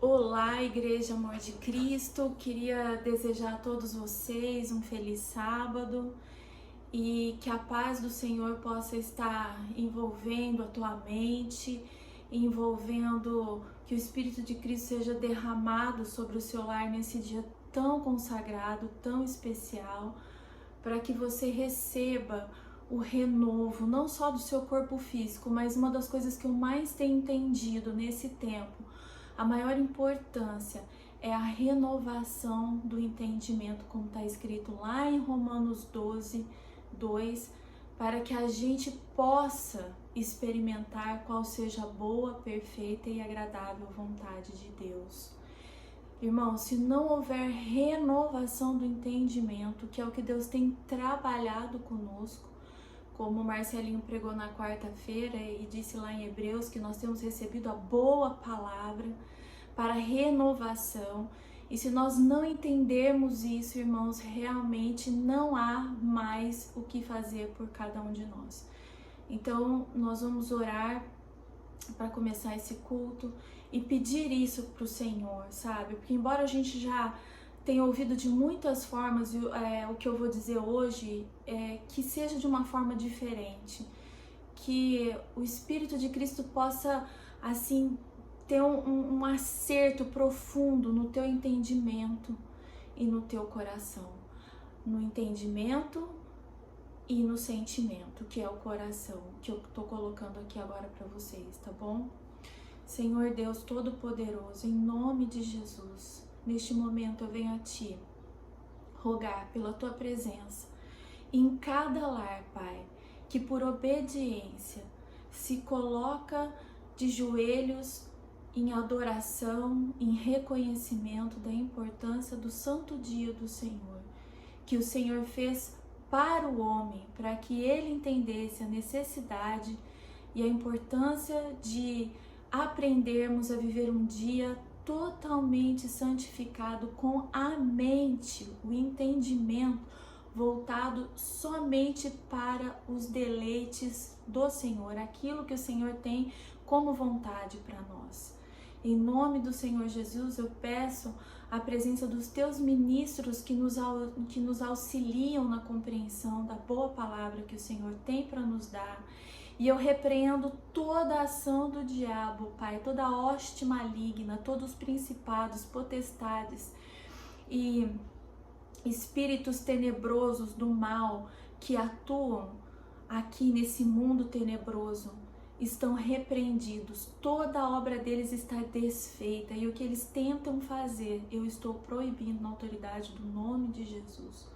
Olá, Igreja Amor de Cristo, queria desejar a todos vocês um feliz sábado e que a paz do Senhor possa estar envolvendo a tua mente, envolvendo que o Espírito de Cristo seja derramado sobre o seu lar nesse dia tão consagrado, tão especial, para que você receba o renovo, não só do seu corpo físico, mas uma das coisas que eu mais tenho entendido nesse tempo, a maior importância é a renovação do entendimento, como está escrito lá em Romanos 12, 2, para que a gente possa experimentar qual seja a boa, perfeita e agradável vontade de Deus. Irmão, se não houver renovação do entendimento, que é o que Deus tem trabalhado conosco, como o Marcelinho pregou na quarta-feira e disse lá em Hebreus que nós temos recebido a boa palavra para renovação. E se nós não entendermos isso, irmãos, realmente não há mais o que fazer por cada um de nós. Então, nós vamos orar para começar esse culto e pedir isso para o Senhor, sabe? Porque embora a gente já tenha ouvido de muitas formas, o que eu vou dizer hoje é que seja de uma forma diferente, que o Espírito de Cristo possa, assim, ter um acerto profundo no teu entendimento e no teu coração, no entendimento e no sentimento, que é o coração, que eu tô colocando aqui agora para vocês, tá bom? Senhor Deus Todo-Poderoso, em nome de Jesus, neste momento eu venho a Ti rogar pela Tua presença em cada lar, Pai, que por obediência se coloca de joelhos em adoração, em reconhecimento da importância do santo dia do Senhor, que o Senhor fez para o homem, para que ele entendesse a necessidade e a importância de aprendermos a viver um dia totalmente santificado, com a mente, o entendimento voltado somente para os deleites do Senhor, aquilo que o Senhor tem como vontade para nós. Em nome do Senhor Jesus, eu peço a presença dos teus ministros que nos auxiliam na compreensão da boa palavra que o Senhor tem para nos dar. E eu repreendo toda a ação do diabo, Pai, toda a hoste maligna, todos os principados, potestades e espíritos tenebrosos do mal que atuam aqui nesse mundo tenebroso estão repreendidos, toda a obra deles está desfeita e o que eles tentam fazer, eu estou proibindo na autoridade do nome de Jesus,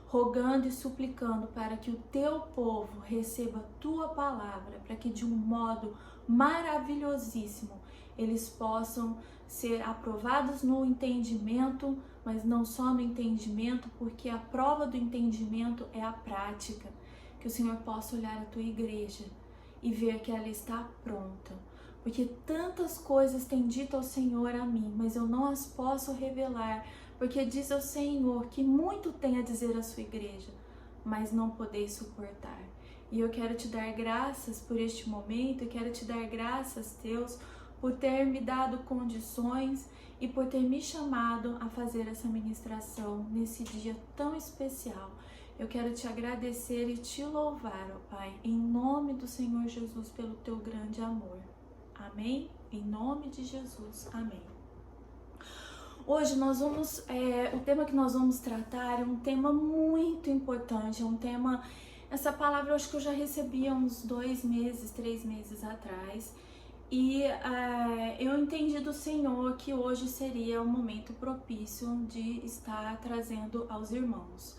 rogando e suplicando para que o teu povo receba a tua palavra, para que de um modo maravilhosíssimo eles possam ser aprovados no entendimento, mas não só no entendimento, porque a prova do entendimento é a prática, que o Senhor possa olhar a tua igreja e ver que ela está pronta, porque tantas coisas têm dito ao Senhor a mim, mas eu não as posso revelar, porque diz ao Senhor que muito tem a dizer à sua igreja, mas não podeis suportar. E eu quero te dar graças por este momento, eu quero te dar graças, Deus, por ter me dado condições e por ter me chamado a fazer essa ministração nesse dia tão especial. Eu quero te agradecer e te louvar, ó Pai, em nome do Senhor Jesus, pelo teu grande amor. Amém? Em nome de Jesus. Amém. Hoje nós vamos, o tema que nós vamos tratar é um tema muito importante, é um tema, essa palavra eu acho que eu já recebi há uns 2 meses, 3 meses atrás, e eu entendi do Senhor que hoje seria o momento propício de estar trazendo aos irmãos.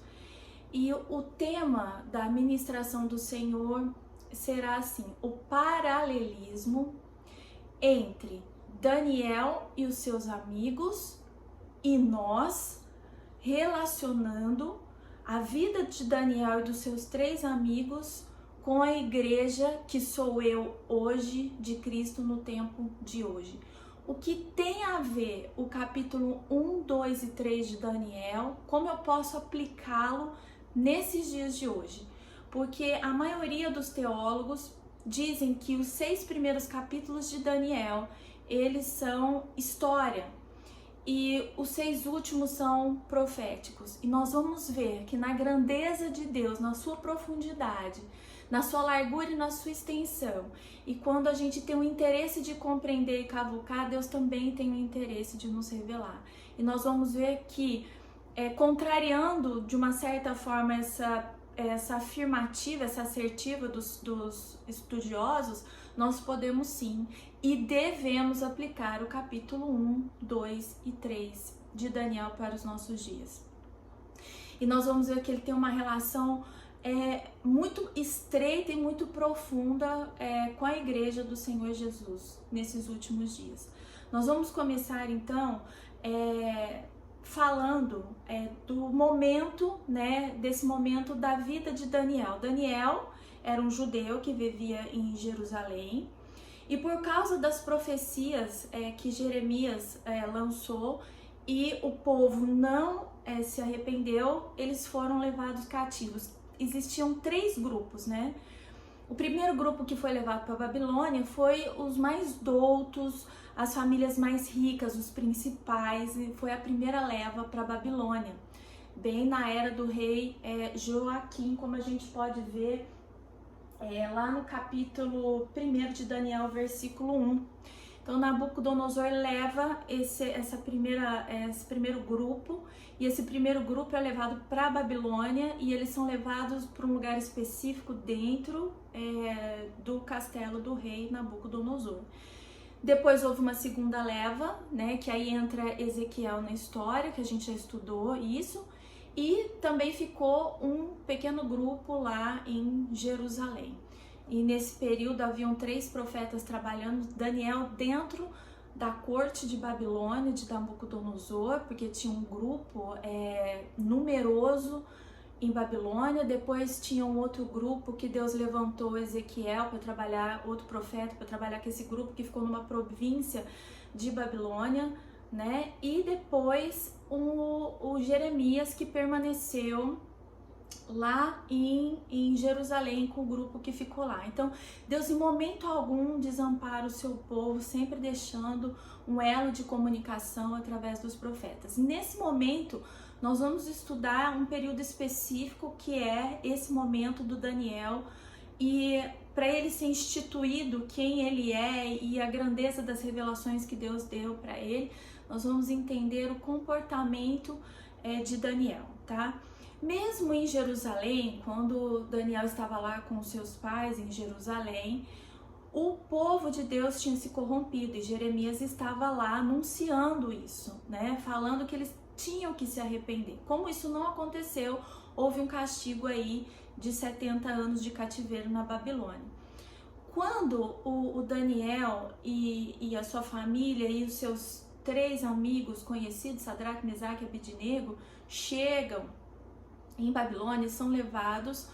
E o tema da ministração do Senhor será assim, o paralelismo entre Daniel e os seus amigos e nós, relacionando a vida de Daniel e dos seus 3 amigos com a igreja que sou eu hoje, de Cristo no tempo de hoje. O que tem a ver o capítulo 1, 2 e 3 de Daniel, como eu posso aplicá-lo nesses dias de hoje? Porque a maioria dos teólogos dizem que os 6 primeiros capítulos de Daniel, eles são história. E os 6 últimos são proféticos. E nós vamos ver que na grandeza de Deus, na sua profundidade, na sua largura e na sua extensão, e quando a gente tem o interesse de compreender e cavucar, Deus também tem o interesse de nos revelar. E nós vamos ver que, contrariando de uma certa forma essa afirmativa, essa assertiva dos estudiosos, nós podemos sim e devemos aplicar o capítulo 1, 2 e 3 de Daniel para os nossos dias. E nós vamos ver que ele tem uma relação muito estreita e muito profunda com a igreja do Senhor Jesus nesses últimos dias. Nós vamos começar então falando do momento, né, desse momento da vida de Daniel. Daniel era um judeu que vivia em Jerusalém, e por causa das profecias que Jeremias lançou e o povo não se arrependeu, eles foram levados cativos. Existiam 3 grupos, né? O primeiro grupo que foi levado para a Babilônia foi os mais doutos, as famílias mais ricas, os principais, e foi a primeira leva para a Babilônia, bem na era do rei Joaquim, como a gente pode ver lá no capítulo 1 de Daniel, versículo 1. Então Nabucodonosor leva esse primeiro grupo, e esse primeiro grupo é levado para a Babilônia, e eles são levados para um lugar específico dentro do castelo do rei Nabucodonosor. Depois houve uma segunda leva, né, que aí entra Ezequiel na história, que a gente já estudou isso, e também ficou um pequeno grupo lá em Jerusalém. E nesse período haviam 3 profetas trabalhando, Daniel dentro da corte de Babilônia, de Nabucodonosor, porque tinha um grupo numeroso em Babilônia. Depois tinha um outro grupo que Deus levantou Ezequiel para trabalhar, outro profeta para trabalhar com esse grupo que ficou numa província de Babilônia, né? E depois o Jeremias, que permaneceu lá em Jerusalém com o grupo que ficou lá. Então Deus em momento algum desampara o seu povo, sempre deixando um elo de comunicação através dos profetas. E nesse momento nós vamos estudar um período específico, que é esse momento do Daniel, e para ele ser instituído quem ele é e a grandeza das revelações que Deus deu para ele, nós vamos entender o comportamento de Daniel, tá? Mesmo em Jerusalém, quando Daniel estava lá com seus pais em Jerusalém, o povo de Deus tinha se corrompido, e Jeremias estava lá anunciando isso, né? Falando que eles tinham que se arrepender. Como isso não aconteceu, houve um castigo aí de 70 anos de cativeiro na Babilônia. Quando o Daniel e a sua família e os seus 3 amigos conhecidos, Sadraque, Mesaque e Abednego, chegam em Babilônia, são levados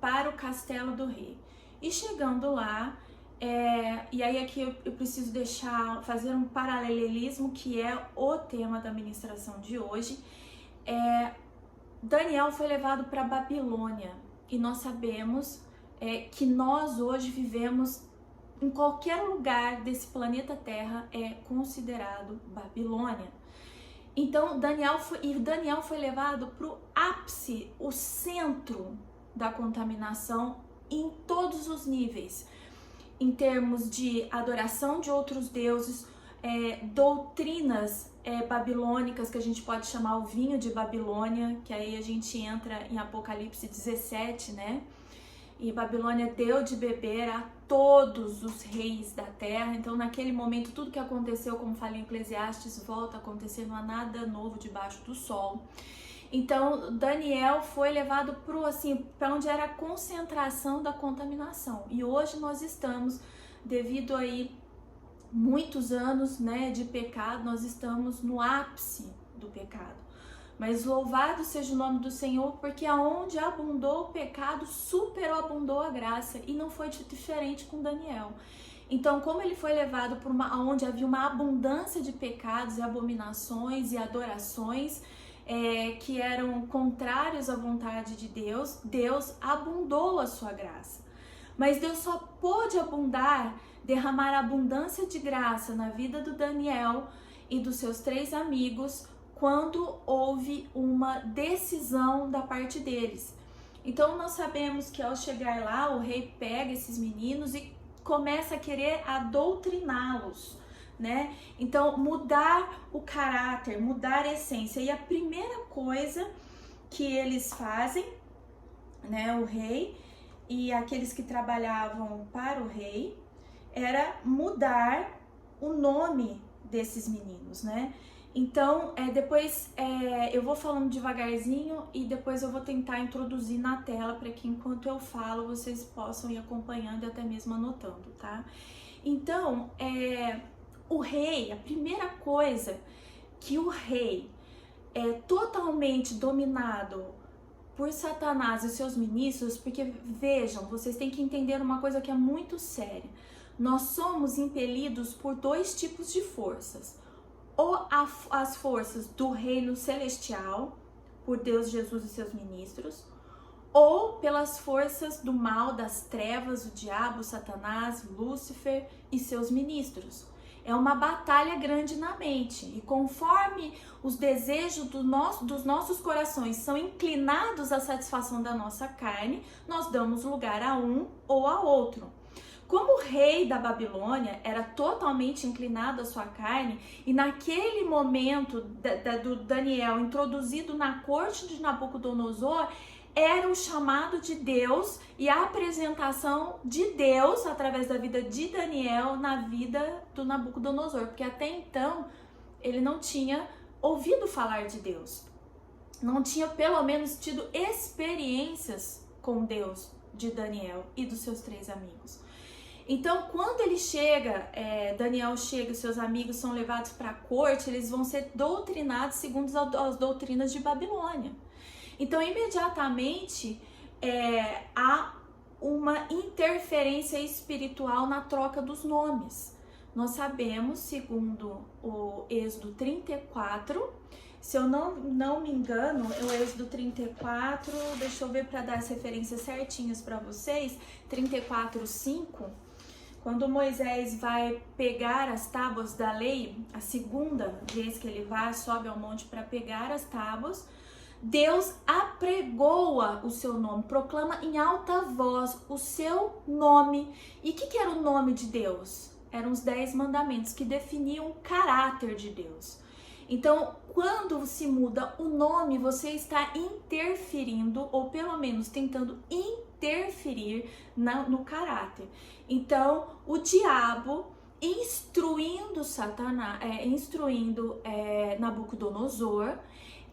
para o castelo do rei. E chegando lá, e aí aqui eu preciso fazer um paralelismo, que é o tema da ministração de hoje. Daniel foi levado para a Babilônia, e nós sabemos que nós hoje vivemos em qualquer lugar desse planeta Terra é considerado Babilônia. Então Daniel foi levado para o ápice, o centro da contaminação em todos os níveis, em termos de adoração de outros deuses, doutrinas babilônicas, que a gente pode chamar o vinho de Babilônia, que aí a gente entra em Apocalipse 17, né? E Babilônia deu de beber a todos os reis da terra. Então naquele momento tudo que aconteceu, como fala em Eclesiastes, volta a acontecer, não há nada novo debaixo do sol. Então Daniel foi levado para onde era a concentração da contaminação. E hoje nós estamos, devido aí muitos anos, né, de pecado, nós estamos no ápice do pecado. Mas louvado seja o nome do Senhor, porque aonde abundou o pecado, superabundou a graça. E não foi diferente com Daniel. Então, como ele foi levado para onde havia uma abundância de pecados e abominações e adorações que eram contrários à vontade de Deus, Deus abundou a sua graça. Mas Deus só pôde derramar abundância de graça na vida do Daniel e dos seus 3 amigos quando houve uma decisão da parte deles. Então nós sabemos que ao chegar lá, o rei pega esses meninos e começa a querer doutriná-los, né? Então mudar o caráter, mudar a essência. E a primeira coisa que eles fazem, né, o rei e aqueles que trabalhavam para o rei, era mudar o nome desses meninos, né? Então, depois eu vou falando devagarzinho e depois eu vou tentar introduzir na tela para que enquanto eu falo vocês possam ir acompanhando e até mesmo anotando, tá? Então, o rei, a primeira coisa que o rei é totalmente dominado por Satanás e seus ministros, porque vejam, vocês têm que entender uma coisa que é muito séria. Nós somos impelidos por 2 tipos de forças. Ou as forças do reino celestial, por Deus, Jesus e seus ministros, ou pelas forças do mal, das trevas, o diabo, Satanás, Lúcifer e seus ministros. É uma batalha grande na mente, e conforme os desejos dos nossos corações são inclinados à satisfação da nossa carne, nós damos lugar a um ou a outro. Como o rei da Babilônia era totalmente inclinado à sua carne, e naquele momento do Daniel introduzido na corte de Nabucodonosor, era o chamado de Deus e a apresentação de Deus através da vida de Daniel na vida do Nabucodonosor, porque até então ele não tinha ouvido falar de Deus, não tinha pelo menos tido experiências com Deus de Daniel e dos seus 3 amigos. Então, quando ele chega, Daniel chega, os seus amigos são levados para a corte, eles vão ser doutrinados segundo as doutrinas de Babilônia. Então, imediatamente, há uma interferência espiritual na troca dos nomes. Nós sabemos, segundo o Êxodo 34, se eu não me engano, o Êxodo 34, deixa eu ver para dar as referências certinhas para vocês, 34:5, quando Moisés vai pegar as tábuas da lei, a segunda vez que ele sobe ao monte para pegar as tábuas, Deus apregoa o seu nome, proclama em alta voz o seu nome. E o que era o nome de Deus? Eram os 10 mandamentos que definiam o caráter de Deus. Então, quando se muda o nome, você está interferindo, ou pelo menos tentando interferir no caráter. Então, o diabo, instruindo Nabucodonosor,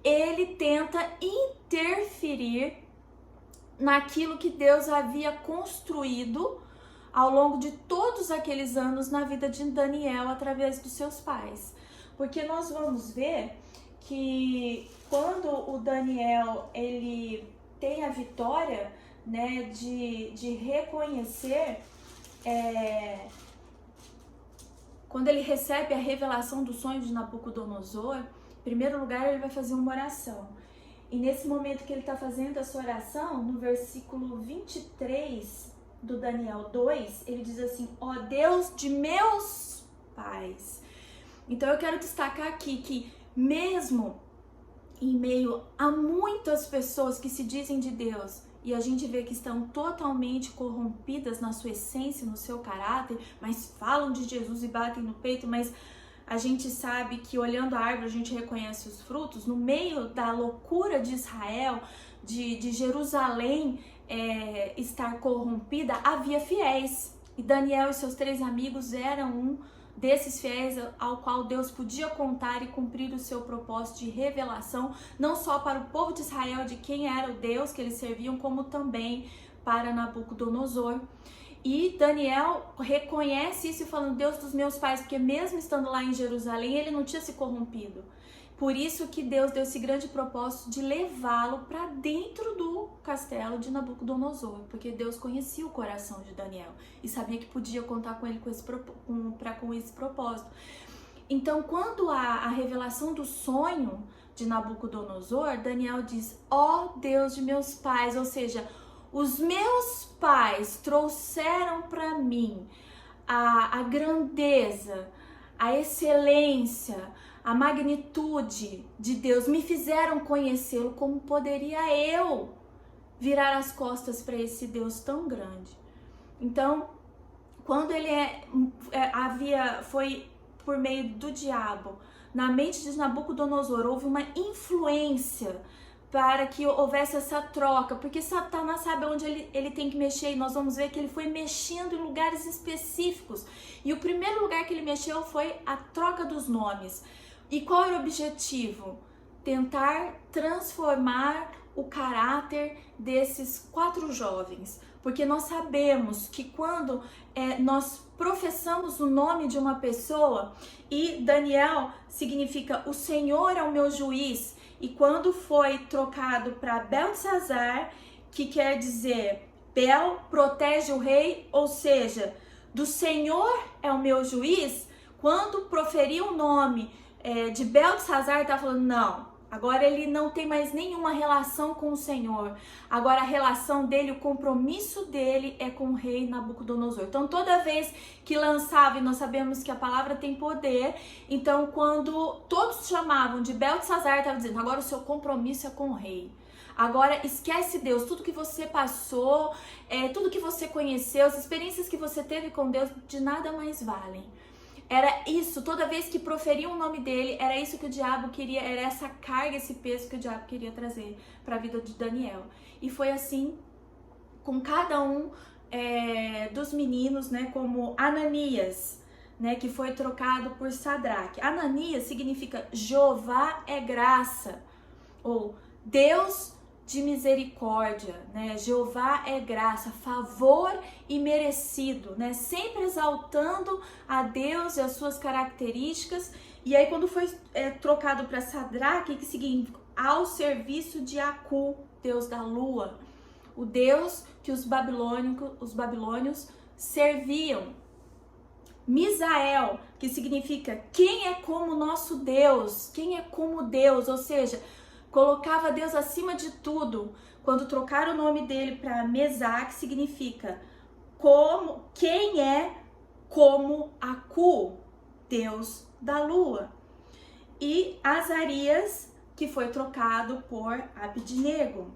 ele tenta interferir naquilo que Deus havia construído ao longo de todos aqueles anos na vida de Daniel através dos seus pais. Porque nós vamos ver que quando o Daniel ele tem a vitória, né, de reconhecer, quando ele recebe a revelação do sonho de Nabucodonosor, em primeiro lugar ele vai fazer uma oração. E nesse momento que ele está fazendo essa oração, no versículo 23 do Daniel 2, ele diz assim: ó Deus de meus pais. Então eu quero destacar aqui que mesmo em meio a muitas pessoas que se dizem de Deus e a gente vê que estão totalmente corrompidas na sua essência, no seu caráter, mas falam de Jesus e batem no peito, mas a gente sabe que olhando a árvore a gente reconhece os frutos. No meio da loucura de Israel, de Jerusalém estar corrompida, havia fiéis. E Daniel e seus 3 amigos eram um desses fiéis ao qual Deus podia contar e cumprir o seu propósito de revelação, não só para o povo de Israel de quem era o Deus que eles serviam, como também para Nabucodonosor. E Daniel reconhece isso falando: Deus dos meus pais, porque mesmo estando lá em Jerusalém, ele não tinha se corrompido. Por isso que Deus deu esse grande propósito de levá-lo para dentro do castelo de Nabucodonosor, porque Deus conhecia o coração de Daniel e sabia que podia contar com ele com esse propósito. Então, quando a revelação do sonho de Nabucodonosor, Daniel diz: ó Deus de meus pais, ou seja, os meus pais trouxeram para mim a grandeza, a excelência, a magnitude de Deus, me fizeram conhecê-lo, como poderia eu virar as costas para esse Deus tão grande? Então, quando ele foi por meio do diabo, na mente de Nabucodonosor, houve uma influência para que houvesse essa troca, porque Satanás sabe onde ele tem que mexer, e nós vamos ver que ele foi mexendo em lugares específicos. E o primeiro lugar que ele mexeu foi a troca dos nomes. E qual era o objetivo? Tentar transformar o caráter desses 4 jovens. Porque nós sabemos que quando nós professamos o nome de uma pessoa, e Daniel significa o Senhor é o meu juiz, e quando foi trocado para Beltesazar, que quer dizer Bel protege o rei, ou seja, do Senhor é o meu juiz, quando proferiu o nome de Beltesazar, está falando, não, agora ele não tem mais nenhuma relação com o Senhor. Agora a relação dele, o compromisso dele é com o rei Nabucodonosor. Então toda vez que lançava, e nós sabemos que a palavra tem poder, então quando todos chamavam de Beltesazar, estava dizendo, agora o seu compromisso é com o rei. Agora esquece Deus, tudo que você passou, tudo que você conheceu, as experiências que você teve com Deus, de nada mais valem. Era isso, toda vez que proferiam o nome dele, era isso que o diabo queria, era essa carga, esse peso que o diabo queria trazer para a vida de Daniel. E foi assim com cada um dos meninos, né, como Ananias, né, que foi trocado por Sadraque. Ananias significa Jeová é graça, ou Deus de misericórdia, né? Jeová é graça, favor e merecido, né? Sempre exaltando a Deus e as suas características. E aí quando foi trocado para Sadraque, que significa ao serviço de Acu, Deus da lua, o Deus que os babilônios serviam. Misael, que significa quem é como nosso Deus, quem é como Deus, ou seja, colocava Deus acima de tudo. Quando trocaram o nome dele para Mesaque, significa quem é como Acu, Deus da lua. E Azarias, que foi trocado por Abidnego.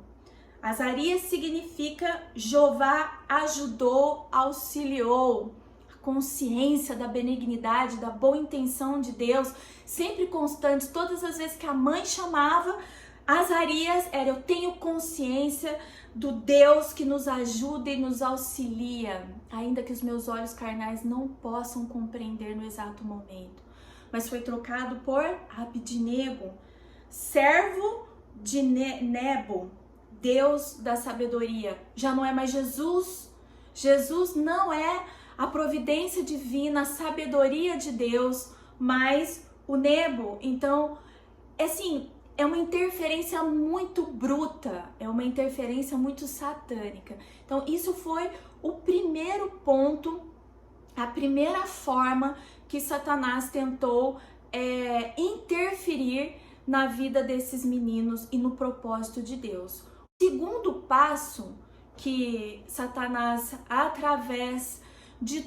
Azarias significa Jeová ajudou, auxiliou. A consciência da benignidade, da boa intenção de Deus, sempre constante. Todas as vezes que a mãe chamava, Azarias era, eu tenho consciência do Deus que nos ajuda e nos auxilia, ainda que os meus olhos carnais não possam compreender no exato momento. Mas foi trocado por Abidnego, servo de Nebo, Deus da sabedoria. Já não é mais Jesus. Jesus não é a providência divina, a sabedoria de Deus, mas o Nebo. Então, assim, é uma interferência muito bruta, é uma interferência muito satânica. Então, isso foi o primeiro ponto, a primeira forma que Satanás tentou interferir na vida desses meninos e no propósito de Deus. O segundo passo que Satanás, através de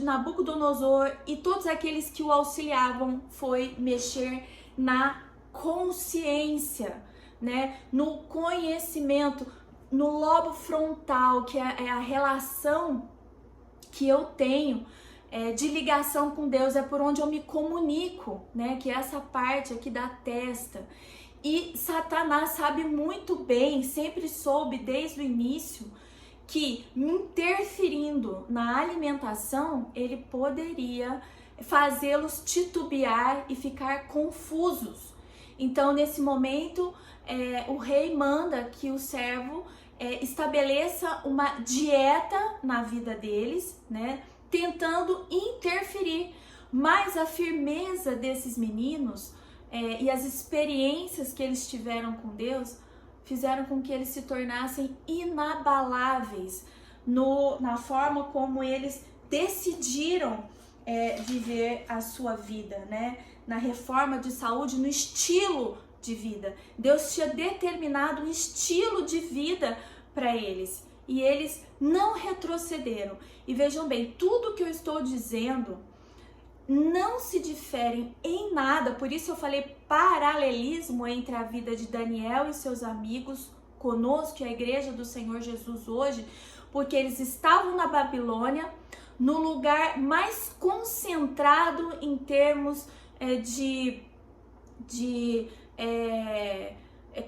Nabucodonosor e todos aqueles que o auxiliavam, foi mexer na consciência, né? No conhecimento, no lobo frontal, que é a relação que eu tenho de ligação com Deus, é por onde eu me comunico, né? Que é essa parte aqui da testa. E Satanás sabe muito bem, sempre soube desde o início, que interferindo na alimentação, ele poderia fazê-los titubear e ficar confusos. Então, nesse momento, o rei manda que o servo estabeleça uma dieta na vida deles, né, tentando interferir. Mas a firmeza desses meninos e as experiências que eles tiveram com Deus fizeram com que eles se tornassem inabaláveis na forma como eles decidiram viver a sua vida, né? Na reforma de saúde, no estilo de vida. Deus tinha determinado um estilo de vida para eles. e eles não retrocederam. E vejam bem, tudo que eu estou dizendo não se diferem em nada, por isso eu falei paralelismo entre a vida de Daniel e seus amigos conosco e a igreja do Senhor Jesus hoje, porque eles estavam na Babilônia, no lugar mais concentrado em termos de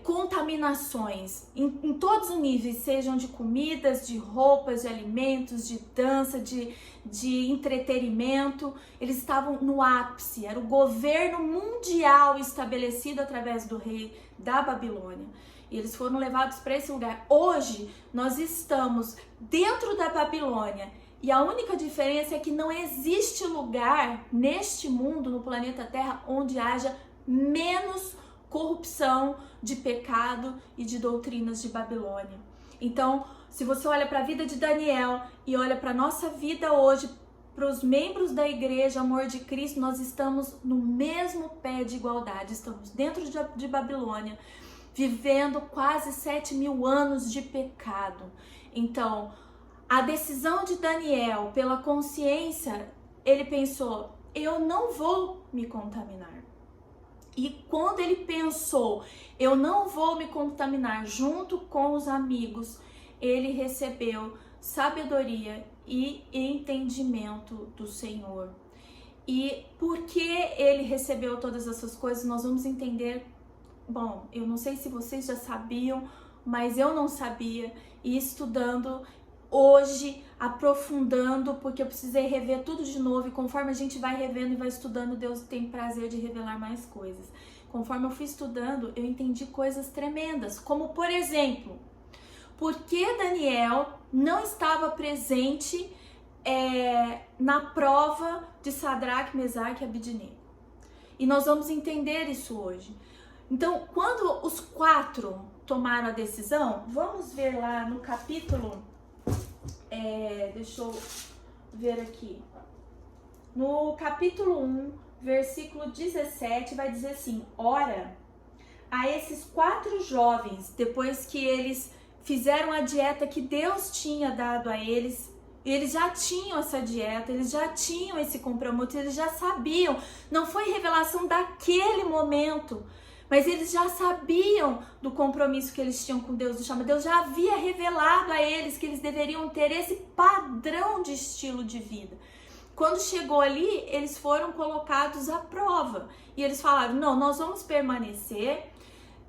contaminações em todos os níveis, sejam de comidas, de roupas, de alimentos, de dança, de entretenimento. Eles estavam no ápice, era o governo mundial estabelecido através do rei da Babilônia. E eles foram levados para esse lugar. Hoje nós estamos dentro da Babilônia e a única diferença é que não existe lugar neste mundo, no planeta Terra, onde haja menos corrupção, de pecado e de doutrinas de Babilônia. Então, se você olha para a vida de Daniel e olha para a nossa vida hoje, para os membros da igreja Amor de Cristo, nós estamos no mesmo pé de igualdade, estamos dentro de Babilônia, vivendo quase 7.000 anos de pecado. Então, a decisão de Daniel, pela consciência, ele pensou, eu não vou me contaminar. E quando ele pensou, eu não vou me contaminar junto com os amigos, ele recebeu sabedoria e entendimento do Senhor. E porque ele recebeu todas essas coisas, nós vamos entender. Bom, eu não sei se vocês já sabiam, mas eu não sabia. E estudando hoje, aprofundando, porque eu precisei rever tudo de novo, e conforme a gente vai revendo e vai estudando, Deus tem prazer de revelar mais coisas. Conforme eu fui estudando, eu entendi coisas tremendas, como por exemplo, por que Daniel não estava presente na prova de Sadraque, Mesaque e Abidnego. E nós vamos entender isso hoje. Então, quando os 4 tomaram a decisão, vamos ver lá no capítulo... deixa eu ver aqui. No capítulo 1, versículo 17, vai dizer assim: ora, a esses 4 jovens, depois que eles fizeram a dieta que Deus tinha dado a eles, eles já tinham essa dieta, eles já tinham esse compromisso, eles já sabiam, não foi revelação daquele momento, mas eles já sabiam do compromisso que eles tinham com Deus, do chamado. Deus já havia revelado a eles que eles deveriam ter esse padrão de estilo de vida. Quando chegou ali, eles foram colocados à prova. E eles falaram, não, nós vamos permanecer.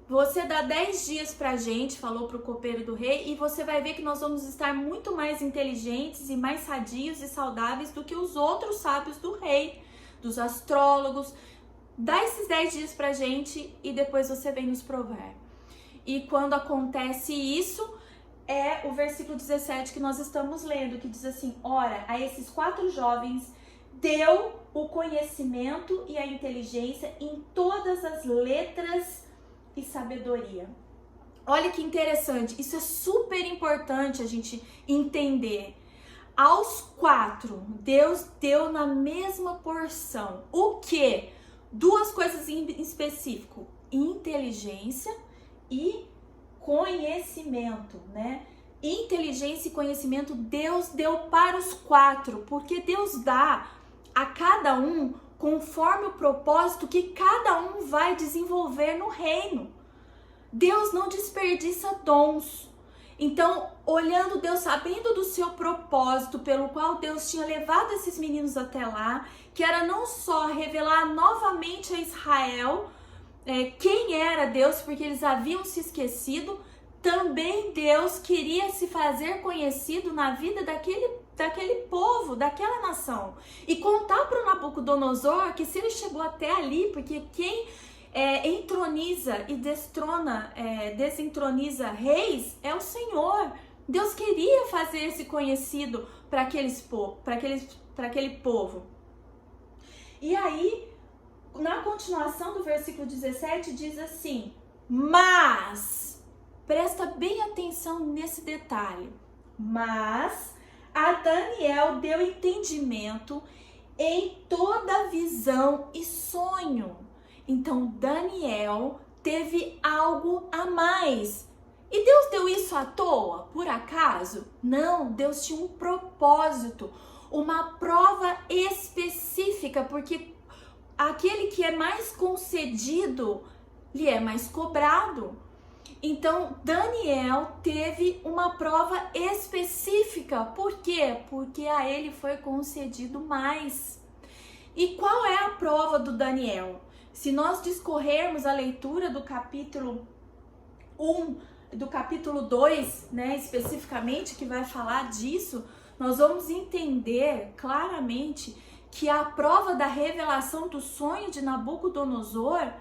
Você dá 10 dias pra gente, falou pro copeiro do rei, e você vai ver que nós vamos estar muito mais inteligentes e mais sadios e saudáveis do que os outros sábios do rei, dos astrólogos. Dá esses 10 dias pra gente e depois você vem nos provar. E quando acontece isso, é o versículo 17 que nós estamos lendo, que diz assim: ora, a esses 4 jovens deu o conhecimento e a inteligência em todas as letras e sabedoria. Olha que interessante, isso é super importante a gente entender. Aos 4, Deus deu na mesma porção. O quê? 2 coisas em específico: inteligência e conhecimento, né? Inteligência e conhecimento Deus deu para os 4, porque Deus dá a cada um conforme o propósito que cada um vai desenvolver no reino. Deus não desperdiça dons. Então, olhando Deus, sabendo do seu propósito pelo qual Deus tinha levado esses meninos até lá, que era não só revelar novamente a Israel quem era Deus, porque eles haviam se esquecido, também Deus queria se fazer conhecido na vida daquele povo, daquela nação. E contar para o Nabucodonosor que se ele chegou até ali, porque quem entroniza e desentroniza reis é o Senhor. Deus queria fazer-se conhecido para aquele povo. E aí, na continuação do versículo 17, diz assim: mas, presta bem atenção nesse detalhe, mas a Daniel deu entendimento em toda visão e sonho. Então Daniel teve algo a mais. E Deus deu isso à toa, por acaso? Não, Deus tinha um propósito, uma prova específica, porque aquele que é mais concedido, lhe é mais cobrado. Então, Daniel teve uma prova específica. Por quê? Porque a ele foi concedido mais. E qual é a prova do Daniel? Se nós discorrermos a leitura do capítulo 1, do capítulo 2, né, especificamente, que vai falar disso, nós vamos entender claramente que a prova da revelação do sonho de Nabucodonosor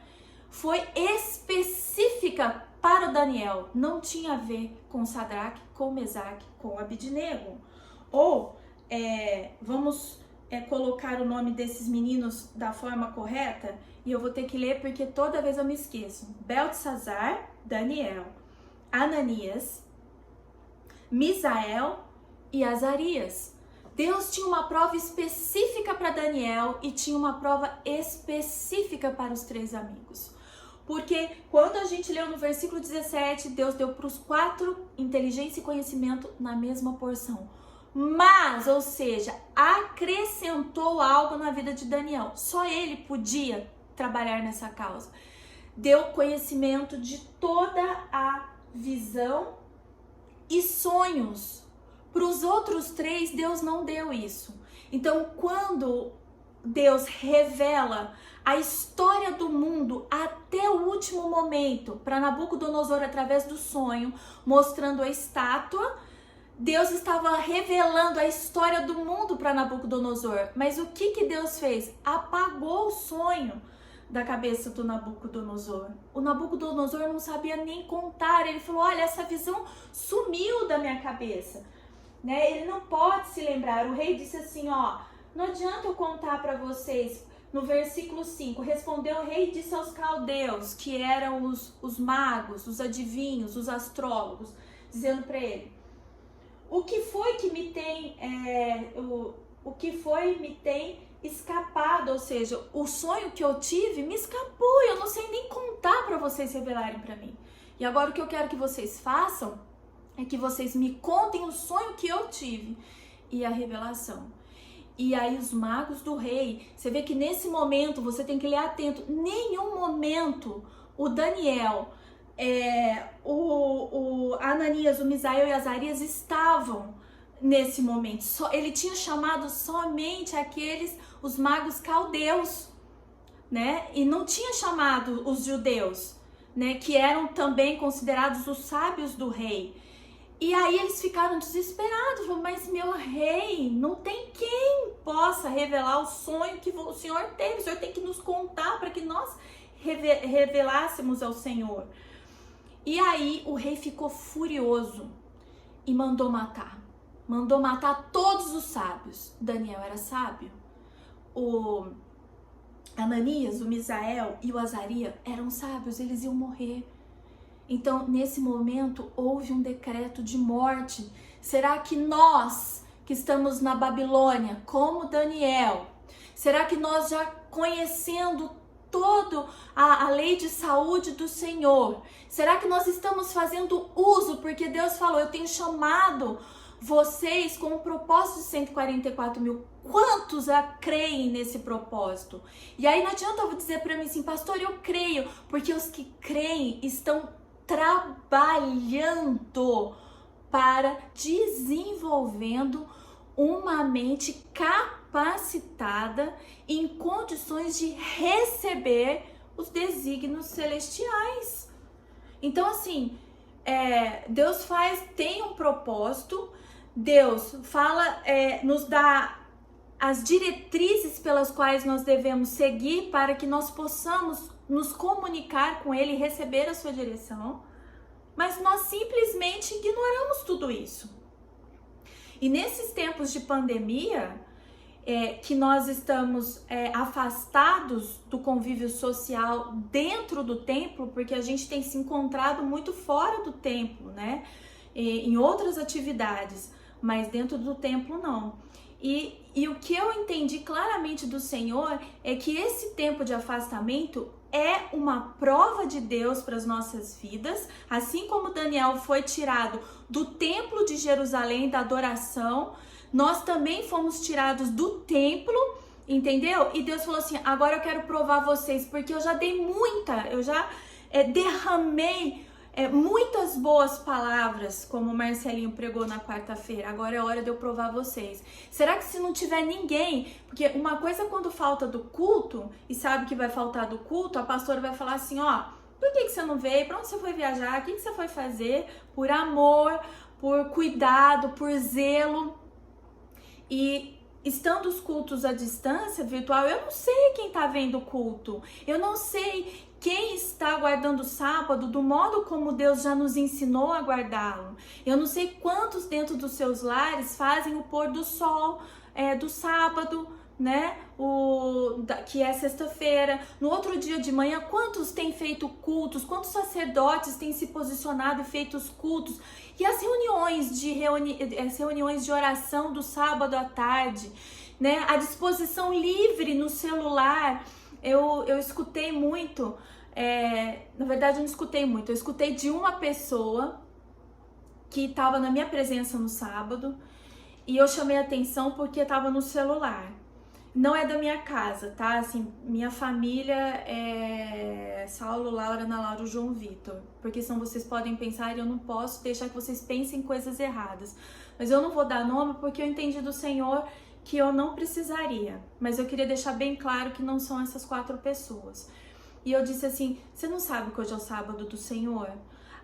foi específica para o Daniel. Não tinha a ver com Sadraque, com Mesaque, com Abidnego. Ou, vamos colocar o nome desses meninos da forma correta, e eu vou ter que ler porque toda vez eu me esqueço. Beltesazar, Daniel, Ananias, Misael e Azarias. Deus tinha uma prova específica para Daniel e tinha uma prova específica para os 3 amigos. Porque quando a gente leu no versículo 17, Deus deu para os 4 inteligência e conhecimento na mesma porção. Mas, ou seja, acrescentou algo na vida de Daniel. Só ele podia trabalhar nessa causa. Deu conhecimento de toda a visão e sonhos. Para os outros 3, Deus não deu isso. Então, quando Deus revela a história do mundo até o último momento para Nabucodonosor através do sonho, mostrando a estátua, Deus estava revelando a história do mundo para Nabucodonosor. Mas o que Deus fez? Apagou o sonho da cabeça do Nabucodonosor. O Nabucodonosor não sabia nem contar. Ele falou, olha, essa visão sumiu da minha cabeça. Né? Ele não pode se lembrar. O rei disse assim, ó, não adianta eu contar para vocês. No versículo 5, respondeu o rei e disse aos caldeus, que eram os magos, os adivinhos, os astrólogos, dizendo para ele, o que foi que me tem escapado, ou seja, o sonho que eu tive me escapou, eu não sei nem contar para vocês revelarem para mim. E agora o que eu quero que vocês façam é que vocês me contem o sonho que eu tive e a revelação. E aí os magos do rei, você vê que nesse momento, você tem que ler atento, nenhum momento o Daniel, o Ananias, o Misael e Azarias estavam nesse momento. Ele tinha chamado somente os magos caldeus, né? E não tinha chamado os judeus, né? Que eram também considerados os sábios do rei. E aí eles ficaram desesperados, falaram, mas meu rei, não tem quem possa revelar o sonho que o Senhor teve, o Senhor tem que nos contar para que nós revelássemos ao Senhor. E aí o rei ficou furioso e mandou matar todos os sábios. Daniel era sábio, o Ananias, o Misael e o Azarias eram sábios, eles iam morrer. Então, nesse momento, houve um decreto de morte. Será que nós, que estamos na Babilônia, como Daniel, será que nós já conhecendo toda a lei de saúde do Senhor, será que nós estamos fazendo uso, porque Deus falou, eu tenho chamado vocês com o propósito de 144 mil, quantos creem nesse propósito? E aí não adianta eu dizer para mim assim, pastor, eu creio, porque os que creem estão trabalhando para desenvolvendo uma mente capacitada em condições de receber os desígnios celestiais. Então assim, Deus tem um propósito, Deus fala, nos dá as diretrizes pelas quais nós devemos seguir para que nós possamos nos comunicar com Ele e receber a sua direção, mas nós simplesmente ignoramos tudo isso. E nesses tempos de pandemia, que nós estamos afastados do convívio social dentro do templo, porque a gente tem se encontrado muito fora do templo, né? Em outras atividades, mas dentro do templo não. E o que eu entendi claramente do Senhor é que esse tempo de afastamento é uma prova de Deus para as nossas vidas, assim como Daniel foi tirado do templo de Jerusalém, da adoração, nós também fomos tirados do templo, entendeu? E Deus falou assim, agora eu quero provar vocês, porque eu já dei eu já derramei muitas boas palavras, como o Marcelinho pregou na quarta-feira. Agora é hora de eu provar vocês. Será que se não tiver ninguém, porque uma coisa é quando falta do culto, e sabe que vai faltar do culto, a pastora vai falar assim, ó, por que você não veio? Pra onde você foi viajar? O que você foi fazer? Por amor, por cuidado, por zelo. E estando os cultos à distância virtual, eu não sei quem tá vendo o culto, eu não sei quem está guardando o sábado do modo como Deus já nos ensinou a guardá-lo. Eu não sei quantos dentro dos seus lares fazem o pôr do sol do sábado, né? Que é sexta-feira. No outro dia de manhã, quantos têm feito cultos? Quantos sacerdotes têm se posicionado e feito os cultos? E as reuniões de oração do sábado à tarde, né? A disposição livre no celular. Eu escutei muito, na verdade eu não escutei muito, eu escutei de uma pessoa que estava na minha presença no sábado e eu chamei a atenção porque estava no celular. Não é da minha casa, tá? Assim, minha família é Saulo, Laura, Ana Laura, João Vitor. Porque senão vocês podem pensar e eu não posso deixar que vocês pensem coisas erradas. Mas eu não vou dar nome porque eu entendi do Senhor que eu não precisaria. Mas eu queria deixar bem claro que não são essas 4 pessoas. E eu disse assim, você não sabe que hoje é o sábado do Senhor?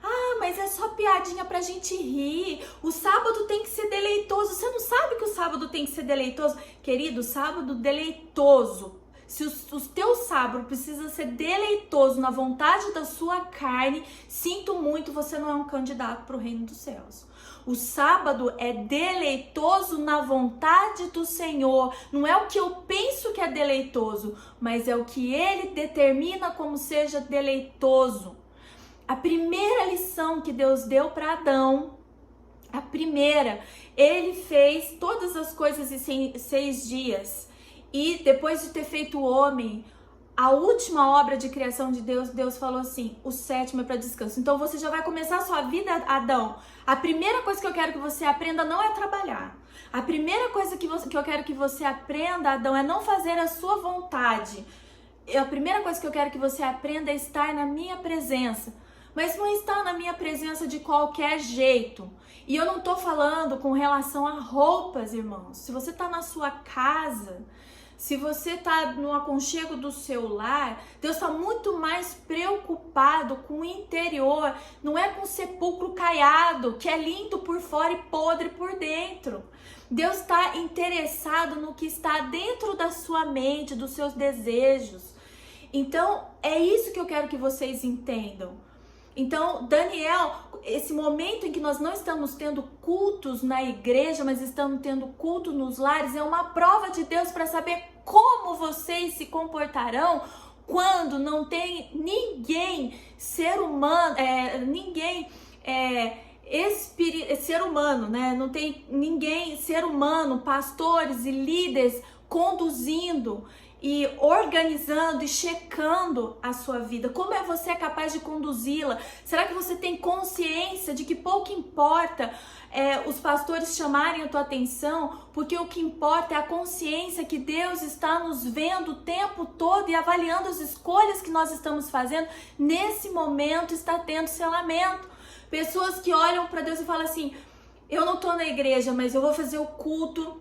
Ah, mas é só piadinha pra gente rir. O sábado tem que ser deleitoso. Você não sabe que o sábado tem que ser deleitoso? Querido, sábado deleitoso. Se o teu sábado precisa ser deleitoso na vontade da sua carne, sinto muito, você não é um candidato para o reino dos céus. O sábado é deleitoso na vontade do Senhor. Não é o que eu penso que é deleitoso, mas é o que Ele determina como seja deleitoso. A primeira lição que Deus deu para Adão, a primeira, ele fez todas as coisas em 6 dias. E depois de ter feito o homem, a última obra de criação de Deus, Deus falou assim, o 7º é para descanso. Então você já vai começar a sua vida, Adão. A primeira coisa que eu quero que você aprenda não é trabalhar. A primeira coisa que eu quero que você aprenda, Adão, é não fazer a sua vontade. A primeira coisa que eu quero que você aprenda é estar na minha presença. Mas não está na minha presença de qualquer jeito. E eu não estou falando com relação a roupas, irmãos. Se você está na sua casa, se você está no aconchego do seu lar, Deus está muito mais preocupado com o interior. Não é com o sepulcro caiado, que é lindo por fora e podre por dentro. Deus está interessado no que está dentro da sua mente, dos seus desejos. Então, é isso que eu quero que vocês entendam. Então, Daniel, esse momento em que nós não estamos tendo cultos na igreja, mas estamos tendo culto nos lares, é uma prova de Deus para saber como vocês se comportarão quando não tem ninguém, ser humano, ser humano, né? Não tem ninguém, ser humano, pastores e líderes conduzindo e organizando e checando a sua vida. Como é você capaz de conduzi-la? Será que você tem consciência de que pouco importa os pastores chamarem a tua atenção? Porque o que importa é a consciência que Deus está nos vendo o tempo todo e avaliando as escolhas que nós estamos fazendo. Nesse momento está tendo selamento. Pessoas que olham para Deus e falam assim, eu não estou na igreja, mas eu vou fazer o culto,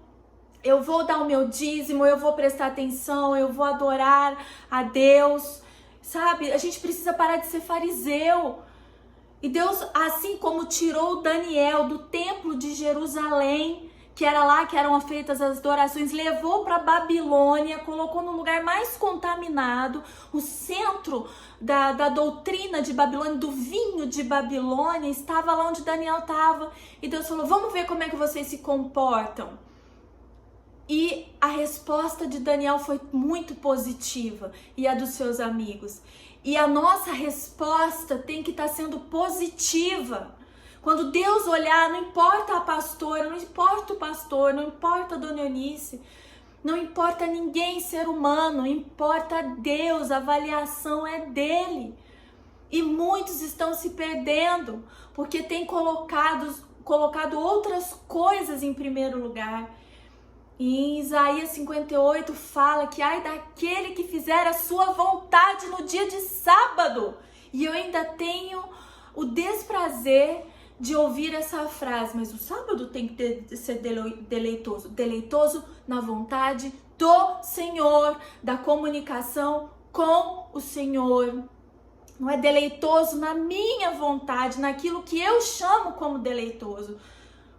eu vou dar o meu dízimo, eu vou prestar atenção, eu vou adorar a Deus, sabe? A gente precisa parar de ser fariseu. E Deus, assim como tirou Daniel do templo de Jerusalém, que era lá que eram feitas as adorações, levou para Babilônia, colocou no lugar mais contaminado, o centro da doutrina de Babilônia, do vinho de Babilônia, estava lá onde Daniel estava. E Deus falou, vamos ver como é que vocês se comportam. E a resposta de Daniel foi muito positiva, e a dos seus amigos. E a nossa resposta tem que estar sendo positiva. Quando Deus olhar, não importa a pastora, não importa o pastor, não importa a dona Eunice, não importa ninguém, ser humano, importa Deus, a avaliação é dele. E muitos estão se perdendo porque têm colocado outras coisas em primeiro lugar. E em Isaías 58 fala que ai daquele que fizer a sua vontade no dia de sábado. E eu ainda tenho o desprazer de ouvir essa frase, mas o sábado tem que ser deleitoso na vontade do Senhor, da comunicação com o Senhor. Não é deleitoso na minha vontade, naquilo que eu chamo como deleitoso.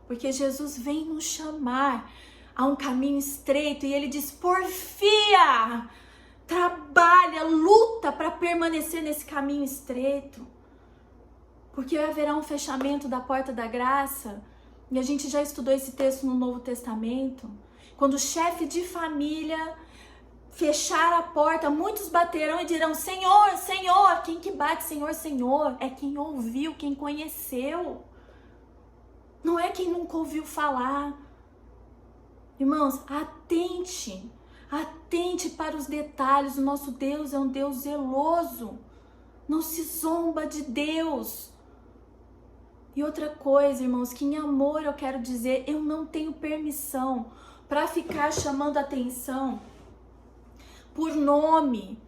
Porque Jesus vem nos chamar a um caminho estreito e ele diz: porfia, trabalha, luta para permanecer nesse caminho estreito. Porque haverá um fechamento da porta da graça. E a gente já estudou esse texto no Novo Testamento. Quando o chefe de família fechar a porta, muitos baterão e dirão: Senhor, Senhor. Quem que bate Senhor, Senhor? É quem ouviu, quem conheceu. Não é quem nunca ouviu falar. Irmãos, atente para os detalhes. O nosso Deus é um Deus zeloso. Não se zomba de Deus. E outra coisa, irmãos, que em amor eu quero dizer, eu não tenho permissão para ficar chamando atenção por nome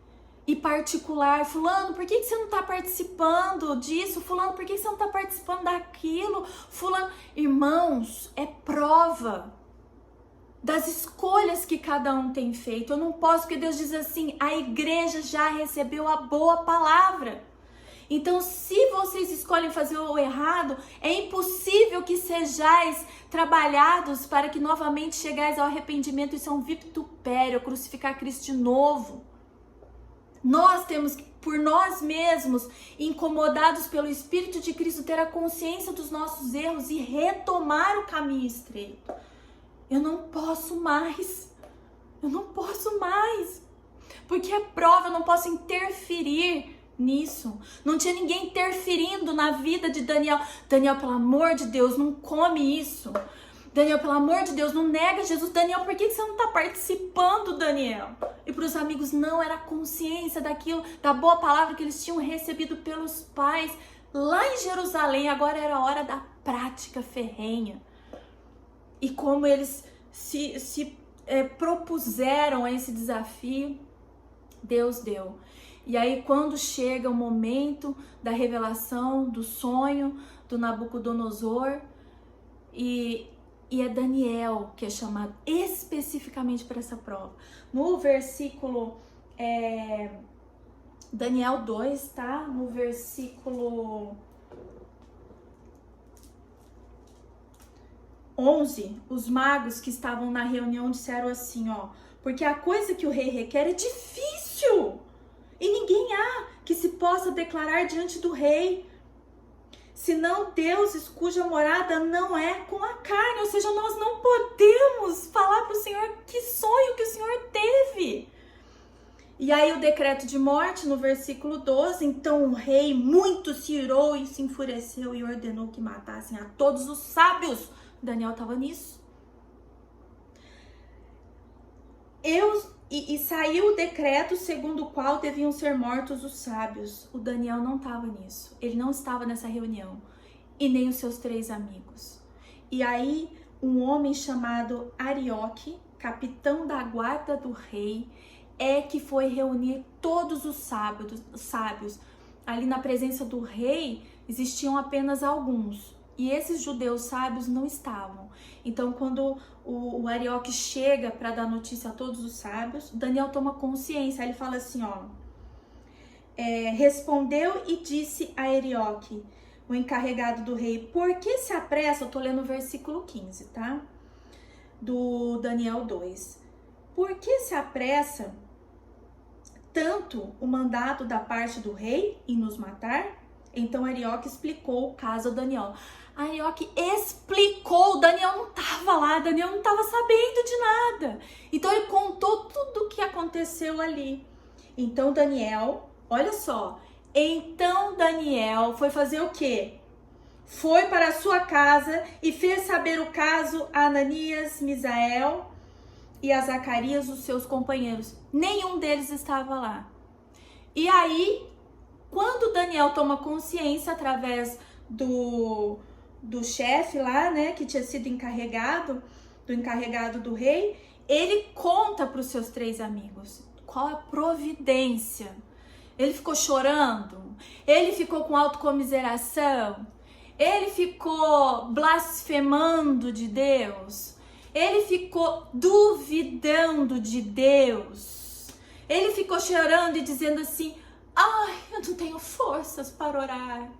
e particular. Fulano, por que você não está participando disso? Fulano, por que você não está participando daquilo? Fulano, irmãos, é prova das escolhas que cada um tem feito. Eu não posso, porque Deus diz assim: a igreja já recebeu a boa palavra. Então, se vocês escolhem fazer o errado, é impossível que sejais trabalhados para que novamente chegais ao arrependimento. Isso é um vitupério, crucificar Cristo de novo. Nós temos que, por nós mesmos, incomodados pelo Espírito de Cristo, ter a consciência dos nossos erros e retomar o caminho estreito. Eu não posso mais. Porque é prova, eu não posso interferir nisso. Não tinha ninguém interferindo na vida de Daniel. Daniel, pelo amor de Deus, não come isso. Daniel, pelo amor de Deus, não nega Jesus. Daniel, por que você não está participando, Daniel? E para os amigos não, era a consciência daquilo, da boa palavra que eles tinham recebido pelos pais lá em Jerusalém. Agora era a hora da prática ferrenha. E como eles se propuseram a esse desafio, Deus deu. E aí, quando chega o momento da revelação do sonho do Nabucodonosor, e é Daniel que é chamado especificamente para essa prova. No versículo Daniel 2, tá? No versículo 11, os magos que estavam na reunião disseram assim, ó: porque a coisa que o rei requer é difícil, e ninguém há que se possa declarar diante do rei, senão deuses cuja morada não é com a carne. Ou seja, nós não podemos falar para o Senhor que sonho que o Senhor teve. E aí o decreto de morte no versículo 12, então o rei muito se irou e se enfureceu e ordenou que matassem a todos os sábios. Daniel estava nisso. E saiu o decreto segundo o qual deviam ser mortos os sábios. O Daniel não estava nisso. Ele não estava nessa reunião. E nem os seus 3 amigos. E aí, um homem chamado Arioque, capitão da guarda do rei, que foi reunir todos os sábios. Ali na presença do rei, existiam apenas alguns. E esses judeus sábios não estavam. Então, quando o Arioque chega para dar notícia a todos os sábios, Daniel toma consciência. Aí ele fala assim, ó: respondeu e disse a Arioque, o encarregado do rei: por que se apressa? Eu tô lendo o versículo 15, tá? Do Daniel 2. Por que se apressa tanto o mandado da parte do rei em nos matar? Então Arioque explicou o caso a Daniel. Arioque explicou, Daniel não estava lá, Daniel não estava sabendo de nada. Então ele contou tudo o que aconteceu ali. Então Daniel, olha só, então Daniel foi fazer o quê? foi para a sua casa e fez saber o caso a Ananias, Misael e a Zacarias, os seus companheiros. Nenhum deles estava lá. E aí, quando Daniel toma consciência através do chefe lá, né, que tinha sido encarregado do rei, ele conta para os seus 3 amigos. Qual a providência? Ele ficou chorando? Ele ficou com autocomiseração? Ele ficou blasfemando de Deus? Ele ficou duvidando de Deus? Ele ficou chorando e dizendo assim: ai, eu não tenho forças para orar.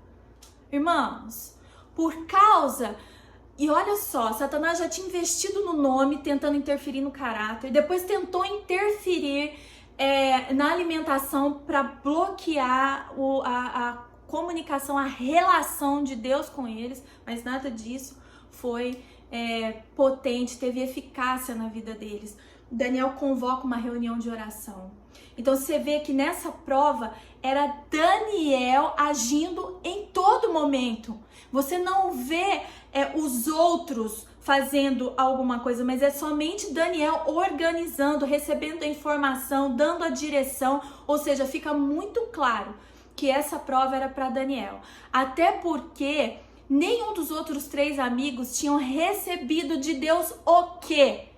Irmãos, por causa... E olha só, Satanás já tinha investido no nome, tentando interferir no caráter. Depois tentou interferir na alimentação para bloquear a comunicação, a relação de Deus com eles. Mas nada disso foi potente, teve eficácia na vida deles. Daniel convoca uma reunião de oração. Então você vê que nessa prova era Daniel agindo em todo momento. Você não vê os outros fazendo alguma coisa, mas é somente Daniel organizando, recebendo a informação, dando a direção. Ou seja, fica muito claro que essa prova era para Daniel. Até porque nenhum dos outros 3 amigos tinham recebido de Deus o quê?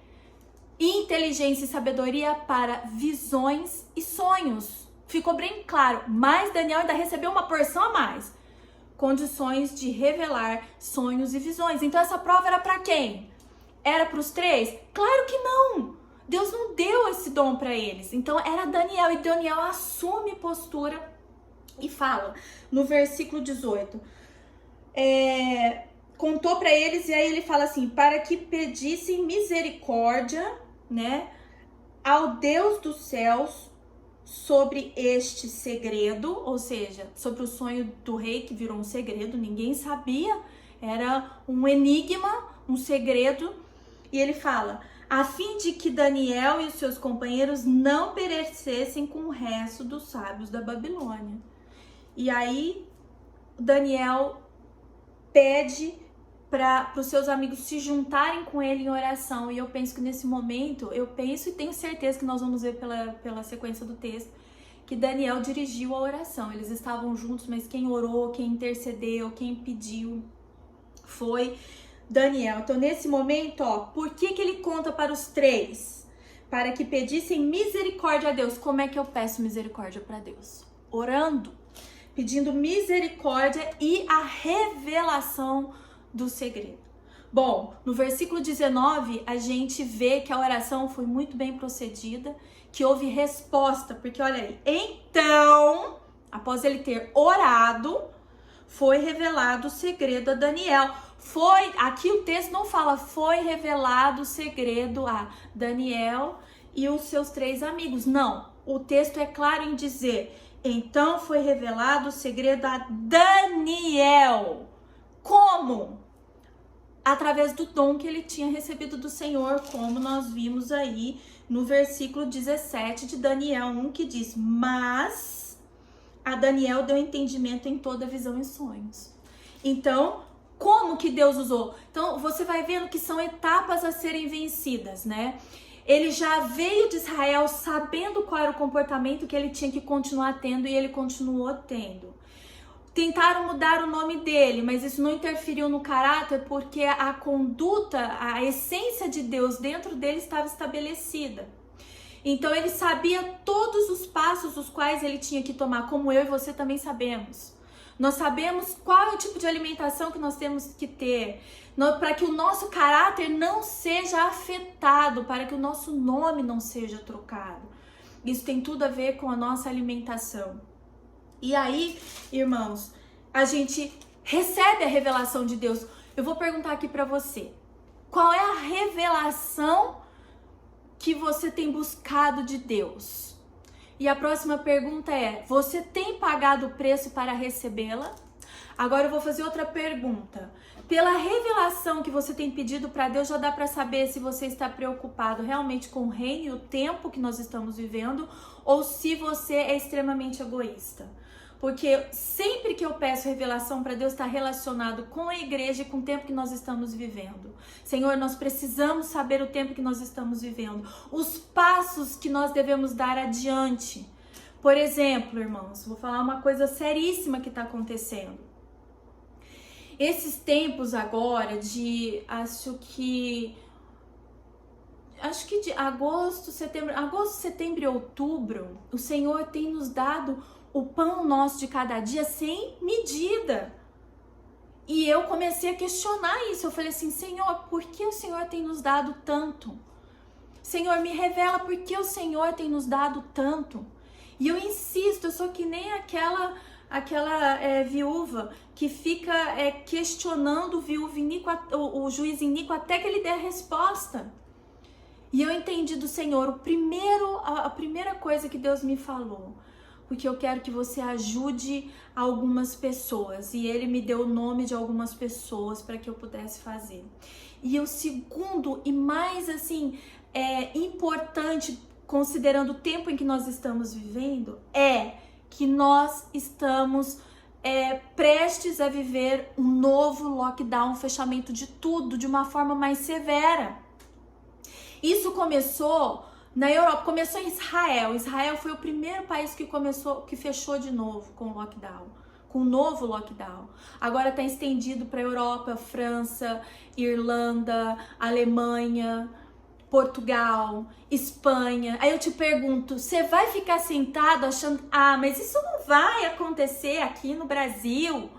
Inteligência e sabedoria para visões e sonhos. Ficou bem claro, mas Daniel ainda recebeu uma porção a mais. Condições de revelar sonhos e visões. Então essa prova era para quem? Era para os 3? Claro que não! Deus não deu esse dom para eles. Então era Daniel, e Daniel assume postura e fala no versículo 18. Contou para eles, e aí ele fala assim: para que pedissem misericórdia, né, ao Deus dos céus sobre este segredo, ou seja, sobre o sonho do rei que virou um segredo, ninguém sabia, era um enigma, um segredo. E ele fala: a fim de que Daniel e os seus companheiros não perecessem com o resto dos sábios da Babilônia. E aí Daniel pede para os seus amigos se juntarem com ele em oração. E eu penso que nesse momento, e tenho certeza que nós vamos ver pela sequência do texto, que Daniel dirigiu a oração. Eles estavam juntos, mas quem orou, quem intercedeu, quem pediu foi Daniel. Então nesse momento, por que ele conta para os 3? Para que pedissem misericórdia a Deus. Como é que eu peço misericórdia para Deus? Orando, pedindo misericórdia e a revelação do segredo. Bom, no versículo 19, a gente vê que a oração foi muito bem procedida, que houve resposta, porque olha aí, então, após ele ter orado, foi revelado o segredo a Daniel. Aqui o texto não fala, foi revelado o segredo a Daniel e os seus 3 amigos. Não, o texto é claro em dizer, então foi revelado o segredo a Daniel. Como? Através do dom que ele tinha recebido do Senhor, como nós vimos aí no versículo 17 de Daniel 1, que diz: mas a Daniel deu entendimento em toda visão e sonhos. Então, como que Deus usou? Então, você vai vendo que são etapas a serem vencidas, né? Ele já veio de Israel sabendo qual era o comportamento que ele tinha que continuar tendo, e ele continuou tendo. Tentaram mudar o nome dele, mas isso não interferiu no caráter, porque a conduta, a essência de Deus dentro dele estava estabelecida. Então ele sabia todos os passos os quais ele tinha que tomar, como eu e você também sabemos. Nós sabemos qual é o tipo de alimentação que nós temos que ter, para que o nosso caráter não seja afetado, para que o nosso nome não seja trocado. Isso tem tudo a ver com a nossa alimentação. E aí, irmãos, a gente recebe a revelação de Deus. Eu vou perguntar aqui para você: qual é a revelação que você tem buscado de Deus? E a próxima pergunta é: você tem pagado o preço para recebê-la? Agora eu vou fazer outra pergunta. Pela revelação que você tem pedido para Deus, já dá para saber se você está preocupado realmente com o reino e o tempo que nós estamos vivendo, ou se você é extremamente egoísta. porque sempre que eu peço revelação para Deus está relacionado com a igreja e com o tempo que nós estamos vivendo. Senhor, nós precisamos saber o tempo que nós estamos vivendo, os passos que nós devemos dar adiante. Por exemplo, irmãos, vou falar uma coisa seríssima que está acontecendo. Esses tempos agora acho que de agosto, setembro e outubro, o Senhor tem nos dado o pão nosso de cada dia sem medida. E eu comecei a questionar isso. Eu falei assim, Senhor, por que o Senhor tem nos dado tanto? Senhor, me revela por que o Senhor tem nos dado tanto. E eu insisto, eu sou que nem aquela viúva que fica questionando o juiz iníquo até que ele dê a resposta. E eu entendi do Senhor, a primeira coisa que Deus me falou, porque eu quero que você ajude algumas pessoas. E Ele me deu o nome de algumas pessoas para que eu pudesse fazer. E o segundo e mais importante, considerando o tempo em que nós estamos vivendo, é que nós estamos prestes a viver um novo lockdown, um fechamento de tudo de uma forma mais severa. Isso começou na Europa, começou em Israel. Israel foi o primeiro país que fechou de novo com o lockdown, com o novo lockdown. Agora está estendido para a Europa, França, Irlanda, Alemanha, Portugal, Espanha. Aí eu te pergunto, você vai ficar sentado achando, mas isso não vai acontecer aqui no Brasil?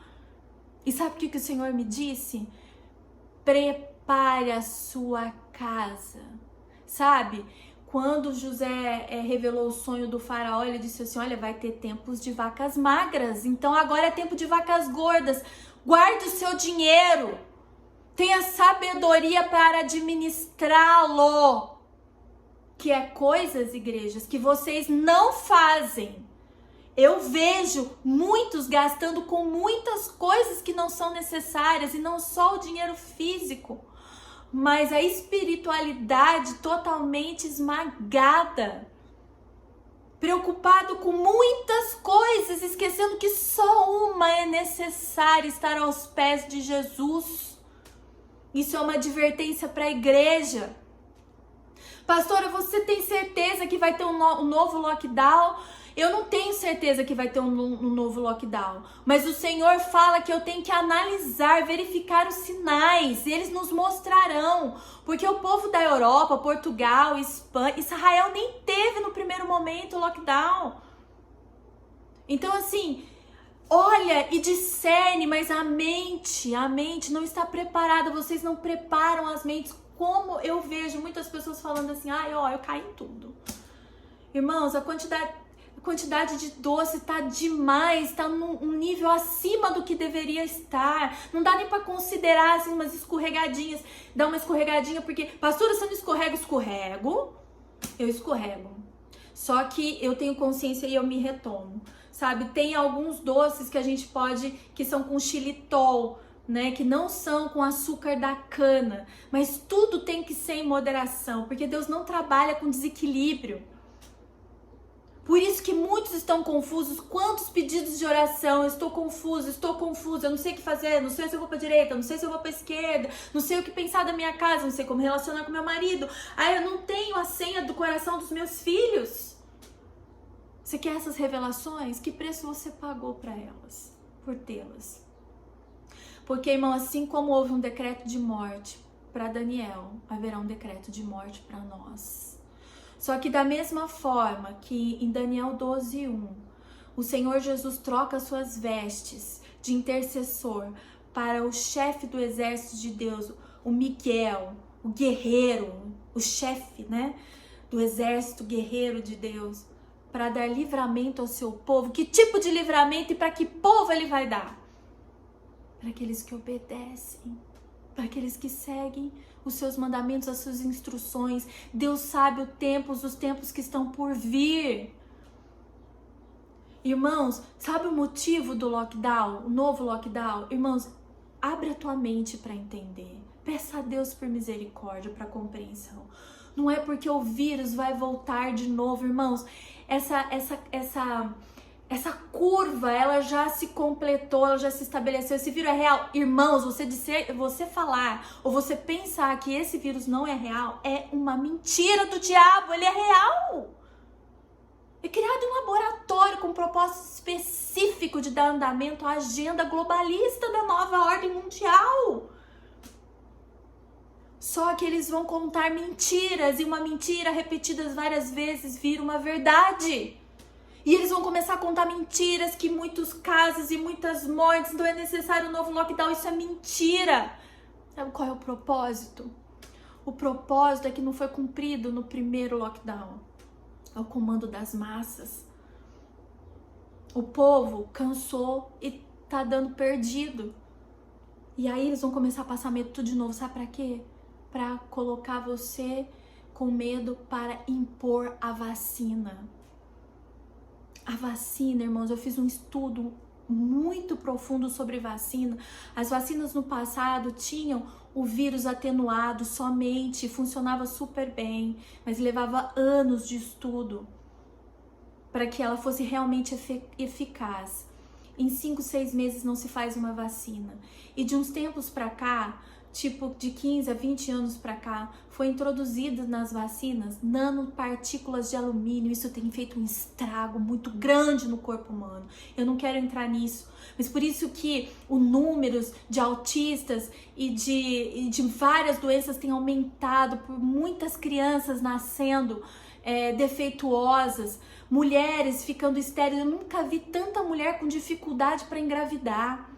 E sabe o que o Senhor me disse? Prepare a sua casa. Sabe? Quando José revelou o sonho do faraó, ele disse assim, olha, vai ter tempos de vacas magras, então agora é tempo de vacas gordas. Guarde o seu dinheiro. Tenha sabedoria para administrá-lo. Que é coisas, igrejas, que vocês não fazem. Eu vejo muitos gastando com muitas coisas que não são necessárias, e não só o dinheiro físico, mas a espiritualidade totalmente esmagada. Preocupado com muitas coisas, esquecendo que só uma é necessária, estar aos pés de Jesus. Isso é uma advertência para a igreja. Pastora, você tem certeza que vai ter um novo lockdown? Eu não tenho certeza que vai ter um novo lockdown, mas o Senhor fala que eu tenho que analisar, verificar os sinais, e eles nos mostrarão, porque o povo da Europa, Portugal, Espanha, Israel nem teve no primeiro momento lockdown. Então assim, olha e discerne, mas a mente não está preparada, vocês não preparam as mentes, como eu vejo muitas pessoas falando assim, eu caí em tudo. Irmãos, a quantidade de doce tá demais, tá num nível acima do que deveria estar. Não dá nem para considerar assim umas escorregadinhas, dar uma escorregadinha, porque, pastora, você não escorrega? Eu escorrego. Só que eu tenho consciência e eu me retomo, sabe? Tem alguns doces que a gente que são com xilitol, né, que não são com açúcar da cana, mas tudo tem que ser em moderação, porque Deus não trabalha com desequilíbrio. Por isso que muitos estão confusos. Quantos pedidos de oração? Eu estou confuso, eu não sei o que fazer, não sei se eu vou para a direita, não sei se eu vou para a esquerda, não sei o que pensar da minha casa, não sei como relacionar com meu marido. Eu não tenho a senha do coração dos meus filhos. Você quer essas revelações? Que preço você pagou para elas, por tê-las? Porque, irmão, assim como houve um decreto de morte para Daniel, haverá um decreto de morte para nós. Só que da mesma forma que em Daniel 12:1, o Senhor Jesus troca suas vestes de intercessor para o chefe do exército de Deus, o Miguel, o guerreiro, o chefe, né, do exército guerreiro de Deus, para dar livramento ao seu povo. Que tipo de livramento e para que povo ele vai dar? Para aqueles que obedecem, para aqueles que seguem os seus mandamentos, as suas instruções. Deus sabe os tempos que estão por vir. Irmãos, sabe o motivo do lockdown, o novo lockdown? Irmãos, abre a tua mente para entender. Peça a Deus por misericórdia, para compreensão. Não é porque o vírus vai voltar de novo, irmãos. Essa curva, ela já se completou, ela já se estabeleceu. Esse vírus é real. Irmãos, você falar ou você pensar que esse vírus não é real é uma mentira do diabo. Ele é real. É criado em um laboratório com um propósito específico de dar andamento à agenda globalista da nova ordem mundial. Só que eles vão contar mentiras, e uma mentira repetida várias vezes vira uma verdade. E eles vão começar a contar mentiras, que muitos casos e muitas mortes, então é necessário um novo lockdown. Isso é mentira. Sabe qual é o propósito? O propósito é que não foi cumprido no primeiro lockdown. É o comando das massas. O povo cansou e tá dando perdido. E aí eles vão começar a passar medo tudo de novo. Sabe pra quê? Pra colocar você com medo para impor a vacina. A vacina, irmãos, eu fiz um estudo muito profundo sobre vacina. As vacinas no passado tinham o vírus atenuado somente, funcionava super bem, mas levava anos de estudo para que ela fosse realmente eficaz. Em 5, 6 meses não se faz uma vacina. E de uns tempos para cá, tipo de 15 a 20 anos para cá, foi introduzido nas vacinas nanopartículas de alumínio. Isso tem feito um estrago muito grande no corpo humano. Eu não quero entrar nisso, mas por isso que o número de autistas e de várias doenças tem aumentado, por muitas crianças nascendo defeituosas, mulheres ficando estéreis. Eu nunca vi tanta mulher com dificuldade para engravidar.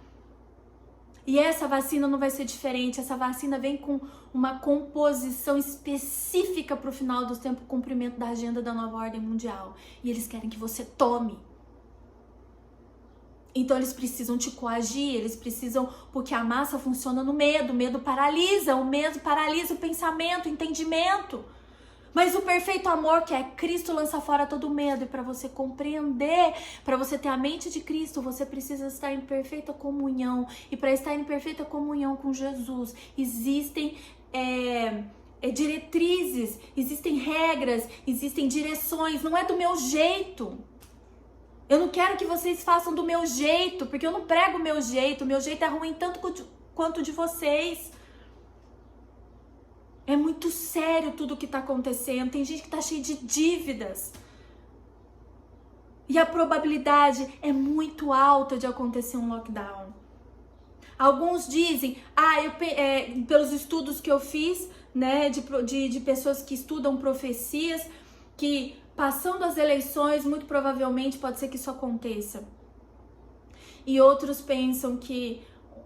E essa vacina não vai ser diferente. Essa vacina vem com uma composição específica para o final do tempo, cumprimento da agenda da nova ordem mundial. E eles querem que você tome. Então eles precisam te coagir, eles precisam, porque a massa funciona no medo. O medo paralisa o pensamento, o entendimento. Mas o perfeito amor, que é Cristo, lança fora todo medo. E para você compreender, para você ter a mente de Cristo, você precisa estar em perfeita comunhão. E para estar em perfeita comunhão com Jesus, existem diretrizes, existem regras, existem direções. Não é do meu jeito. Eu não quero que vocês façam do meu jeito, porque eu não prego o meu jeito. O meu jeito é ruim tanto quanto o de vocês. É muito sério tudo o que está acontecendo. Tem gente que está cheia de dívidas. E a probabilidade é muito alta de acontecer um lockdown. Alguns dizem, pelos estudos que eu fiz, né, de pessoas que estudam profecias, que passando as eleições, muito provavelmente pode ser que isso aconteça. E outros pensam que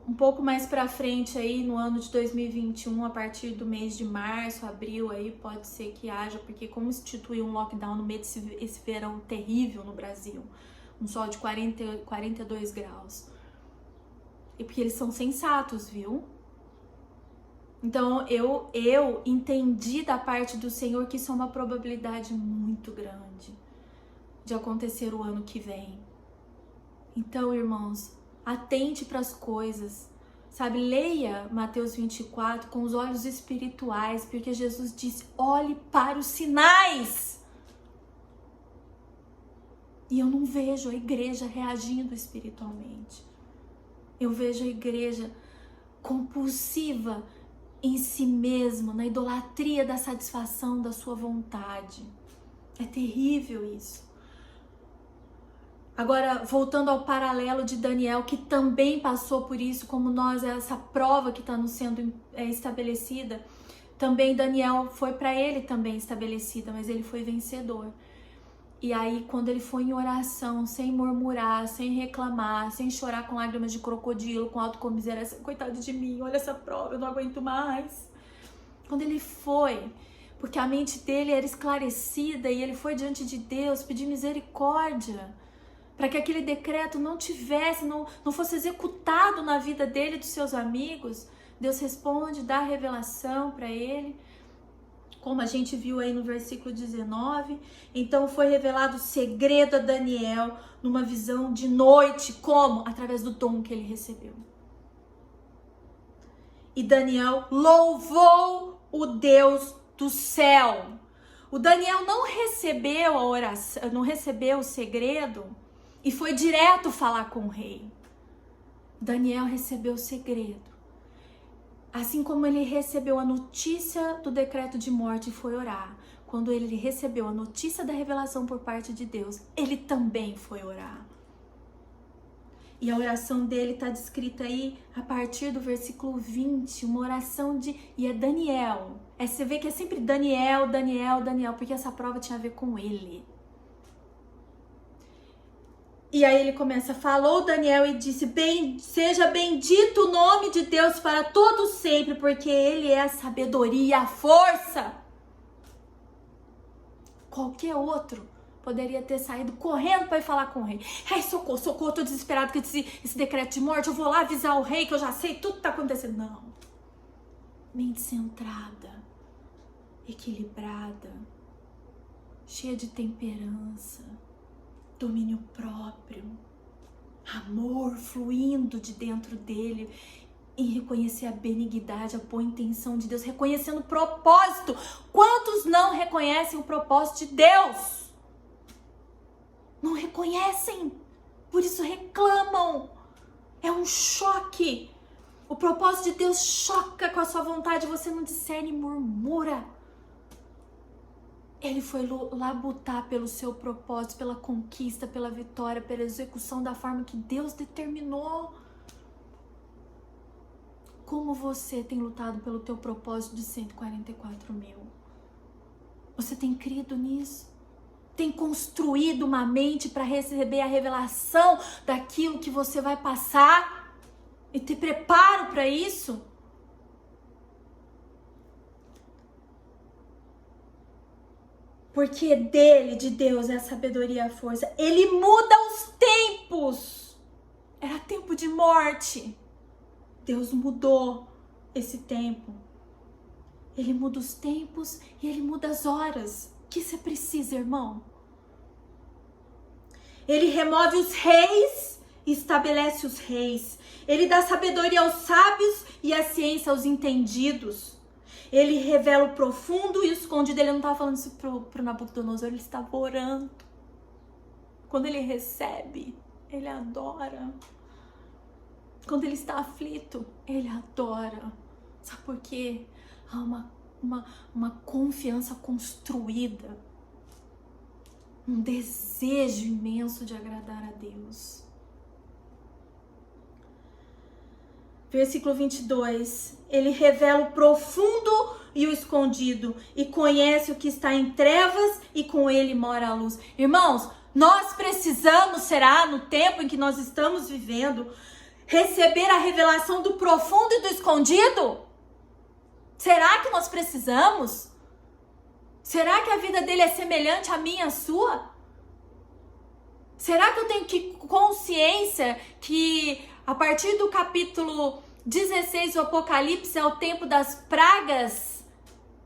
um pouco mais pra frente aí, no ano de 2021, a partir do mês de março, abril, aí pode ser que haja, porque como instituir um lockdown no meio desse verão terrível no Brasil, um sol de 42 graus, e porque eles são sensatos, viu? Então eu entendi da parte do Senhor que isso é uma probabilidade muito grande de acontecer o ano que vem. Então, irmãos, atente para as coisas, sabe? Leia Mateus 24 com os olhos espirituais, porque Jesus disse, olhe para os sinais. E eu não vejo a igreja reagindo espiritualmente. Eu vejo a igreja compulsiva em si mesma, na idolatria da satisfação da sua vontade. É terrível isso. Agora, voltando ao paralelo de Daniel, que também passou por isso, como nós, essa prova que está nos sendo estabelecida, também Daniel foi para ele também estabelecida, mas ele foi vencedor. E aí, quando ele foi em oração, sem murmurar, sem reclamar, sem chorar com lágrimas de crocodilo, com autocomiseração, coitado de mim, olha essa prova, eu não aguento mais. Quando ele foi, porque a mente dele era esclarecida e ele foi diante de Deus pedir misericórdia, para que aquele decreto não fosse executado na vida dele e dos seus amigos. Deus responde, dá a revelação para ele, como a gente viu aí no versículo 19. Então foi revelado o segredo a Daniel numa visão de noite. Como? Através do dom que ele recebeu. E Daniel louvou o Deus do céu. O Daniel não recebeu a oração, não recebeu o segredo e foi direto falar com o rei. Daniel recebeu o segredo. Assim como ele recebeu a notícia do decreto de morte e foi orar, quando ele recebeu a notícia da revelação por parte de Deus, ele também foi orar. E a oração dele está descrita aí a partir do versículo 20, uma oração e é Daniel. Você vê que é sempre Daniel, Daniel, Daniel, porque essa prova tinha a ver com ele. E aí ele começa, falou Daniel e disse, seja bendito o nome de Deus para todo sempre, porque ele é a sabedoria e a força. Qualquer outro poderia ter saído correndo para ir falar com o rei. Rei, socorro, socorro, tô desesperado com esse decreto de morte, eu vou lá avisar o rei que eu já sei tudo que tá acontecendo. Não. Mente centrada, equilibrada, cheia de temperança, domínio próprio, amor fluindo de dentro dele, em reconhecer a benignidade, a boa intenção de Deus, reconhecendo o propósito. Quantos não reconhecem o propósito de Deus? Não reconhecem, por isso reclamam. É um choque. O propósito de Deus choca com a sua vontade, você não discerne e murmura. Ele foi labutar pelo seu propósito, pela conquista, pela vitória, pela execução da forma que Deus determinou. Como você tem lutado pelo teu propósito de 144 mil? Você tem crido nisso? Tem construído uma mente para receber a revelação daquilo que você vai passar? E ter preparo para isso? Porque dele, de Deus, é a sabedoria e a força. Ele muda os tempos. Era tempo de morte. Deus mudou esse tempo. Ele muda os tempos e ele muda as horas. O que você precisa, irmão? Ele remove os reis e estabelece os reis. Ele dá sabedoria aos sábios e a ciência aos entendidos. Ele revela o profundo e o escondido. Ele não estava falando isso pro Nabucodonosor, ele estava orando. Quando ele recebe, ele adora. Quando ele está aflito, ele adora. Sabe por quê? Há uma confiança construída. Um desejo imenso de agradar a Deus. Versículo 22. Ele revela o profundo e o escondido. E conhece o que está em trevas e com ele mora a luz. Irmãos, nós precisamos, será, no tempo em que nós estamos vivendo, receber a revelação do profundo e do escondido? Será que nós precisamos? Será que a vida dele é semelhante à minha e à sua? Será que eu tenho consciência que a partir do capítulo 16 do Apocalipse é o tempo das pragas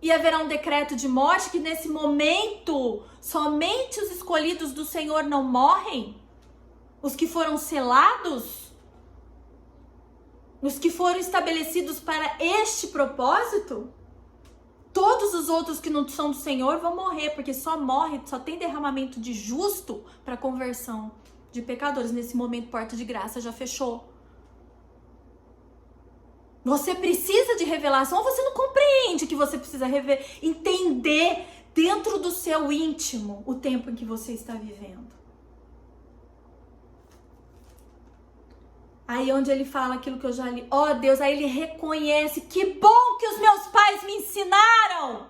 e haverá um decreto de morte, que nesse momento somente os escolhidos do Senhor não morrem? Os que foram selados? Os que foram estabelecidos para este propósito? Todos os outros que não são do Senhor vão morrer, porque só tem derramamento de justo para conversão de pecadores. Nesse momento, porta de graça já fechou. Você precisa de revelação ou você não compreende que você precisa entender dentro do seu íntimo o tempo em que você está vivendo? Aí onde ele fala aquilo que eu já li, ó Deus, aí ele reconhece, que bom que os meus pais me ensinaram.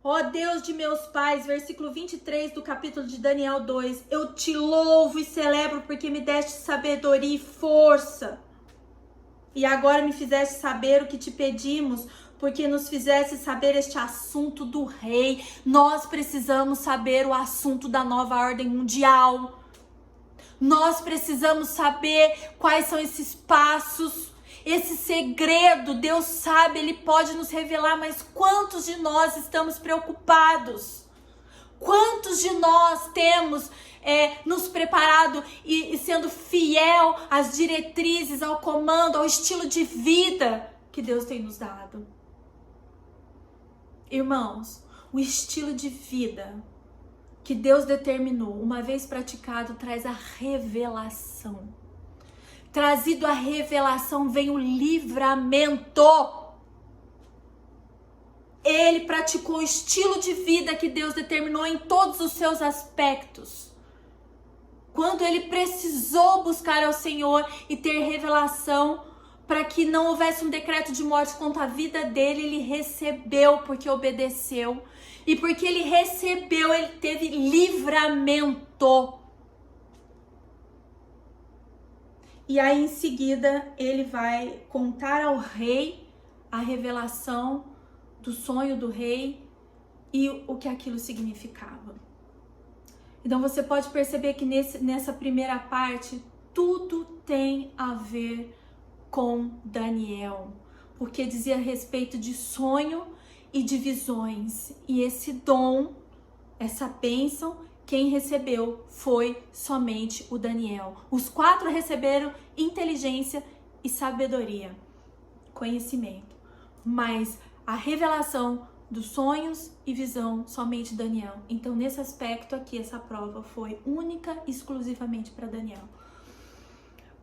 Ó Deus de meus pais, versículo 23 do capítulo de Daniel 2, eu te louvo e celebro porque me deste sabedoria e força. E agora me fizeste saber o que te pedimos, porque nos fizeste saber este assunto do rei. Nós precisamos saber o assunto da nova ordem mundial. Nós precisamos saber quais são esses passos, esse segredo. Deus sabe, Ele pode nos revelar, mas quantos de nós estamos preocupados? Quantos de nós temos nos preparado e sendo fiel às diretrizes, ao comando, ao estilo de vida que Deus tem nos dado? Irmãos, o estilo de vida que Deus determinou, uma vez praticado, traz a revelação. Trazido a revelação, vem o livramento. Ele praticou o estilo de vida que Deus determinou em todos os seus aspectos. Quando ele precisou buscar ao Senhor e ter revelação para que não houvesse um decreto de morte contra a vida dele, ele recebeu porque obedeceu. E porque ele recebeu, ele teve livramento. E aí em seguida ele vai contar ao rei a revelação do sonho do rei e o que aquilo significava. Então você pode perceber que nessa primeira parte tudo tem a ver com Daniel, porque dizia a respeito de sonho e de visões, e esse dom, essa bênção, quem recebeu foi somente o Daniel. Os 4 receberam inteligência e sabedoria, conhecimento, mas a revelação dos sonhos e visão somente Daniel. Então nesse aspecto aqui, essa prova foi única e exclusivamente para Daniel.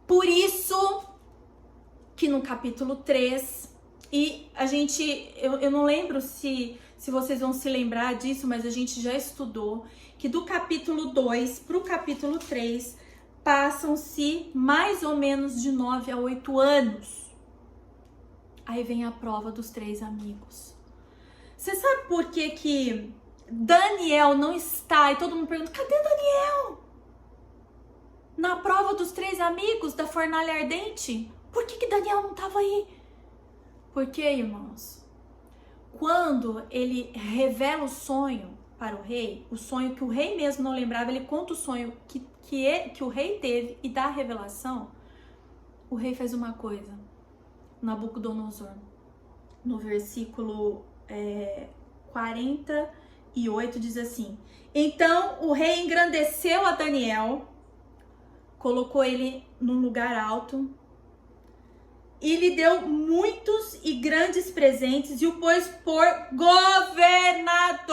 Por isso que no capítulo 3, e a gente, eu não lembro se vocês vão se lembrar disso, mas a gente já estudou que do capítulo 2 para o capítulo 3 passam-se mais ou menos de 9 a 8 anos. Aí vem a prova dos 3 amigos. Você sabe por que Daniel não está? E todo mundo pergunta, cadê Daniel? Na prova dos 3 amigos da fornalha ardente? Por que Daniel não estava aí? Porque, irmãos, quando ele revela o sonho para o rei, o sonho que o rei mesmo não lembrava, ele conta o sonho que o rei teve e dá a revelação, o rei faz uma coisa. Nabucodonosor, no versículo 48, diz assim: então o rei engrandeceu a Daniel, colocou ele num lugar alto, e lhe deu muitos e grandes presentes e o pôs por governador.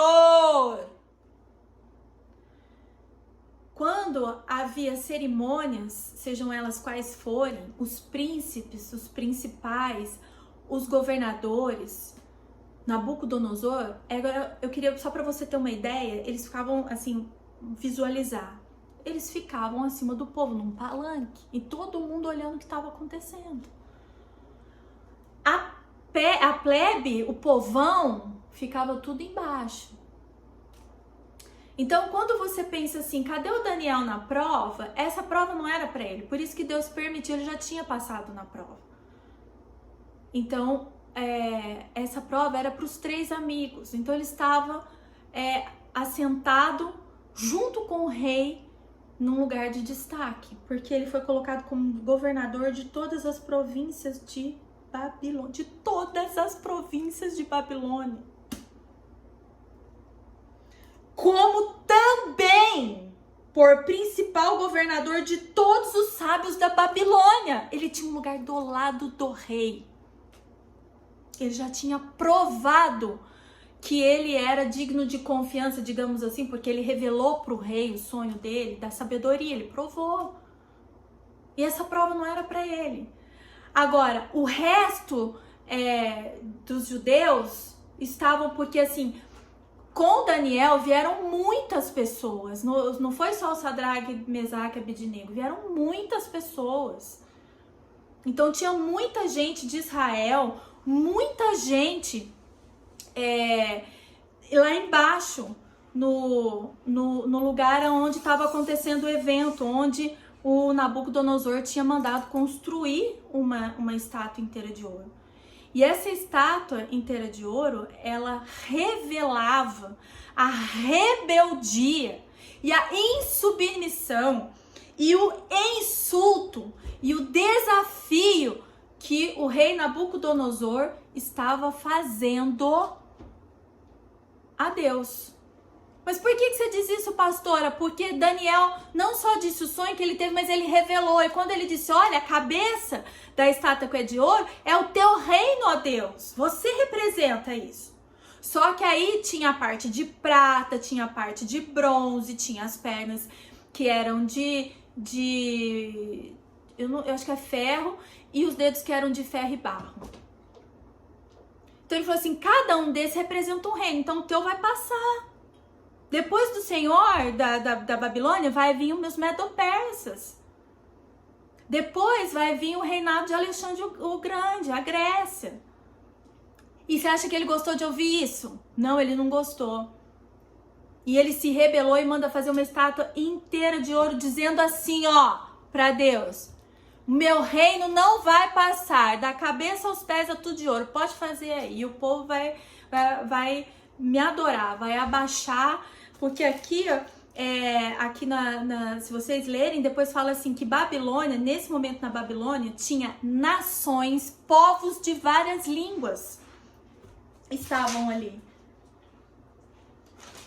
Quando havia cerimônias, sejam elas quais forem, os príncipes, os principais, os governadores, Nabucodonosor, eu queria, só para você ter uma ideia, eles ficavam assim, visualizar, eles ficavam acima do povo, num palanque, e todo mundo olhando o que estava acontecendo. A plebe, o povão, ficava tudo embaixo. Então, quando você pensa assim, cadê o Daniel na prova? Essa prova não era para ele, por isso que Deus permitiu, ele já tinha passado na prova. Então, essa prova era para os 3 amigos. Então, ele estava assentado junto com o rei num lugar de destaque, porque ele foi colocado como governador de todas as províncias de Babilônia, de todas as províncias de Babilônia. Como também por principal governador de todos os sábios da Babilônia. Ele tinha um lugar do lado do rei. Ele já tinha provado que ele era digno de confiança, digamos assim, porque ele revelou para o rei o sonho dele, da sabedoria, ele provou. E essa prova não era para ele. Agora, o resto dos judeus estavam, porque assim, com Daniel vieram muitas pessoas, não foi só o Sadraque, Mesaque e Abednego, vieram muitas pessoas. Então tinha muita gente de Israel, muita gente lá embaixo, no lugar onde estava acontecendo o evento, onde o Nabucodonosor tinha mandado construir uma estátua inteira de ouro. E essa estátua inteira de ouro, ela revelava a rebeldia e a insubmissão e o insulto e o desafio que o rei Nabucodonosor estava fazendo a Deus. Mas por que você diz isso, pastora? Porque Daniel não só disse o sonho que ele teve, mas ele revelou. E quando ele disse, olha, a cabeça da estátua que é de ouro é o teu reino, ó Deus. Você representa isso. Só que aí tinha a parte de prata, tinha a parte de bronze, tinha as pernas que eram eu acho que é ferro, e os dedos que eram de ferro e barro. Então ele falou assim, cada um desses representa um reino, então o teu vai passar. Depois do Senhor da Babilônia vai vir os medo-persas. Depois vai vir o reinado de Alexandre o Grande, a Grécia. E você acha que ele gostou de ouvir isso? Não, ele não gostou. E ele se rebelou e manda fazer uma estátua inteira de ouro, dizendo assim, ó, para Deus: meu reino não vai passar, da cabeça aos pés é tudo de ouro, pode fazer aí. E o povo vai me adorar, vai abaixar, porque aqui, se vocês lerem, depois fala assim que Babilônia, nesse momento na Babilônia, tinha nações, povos de várias línguas estavam ali.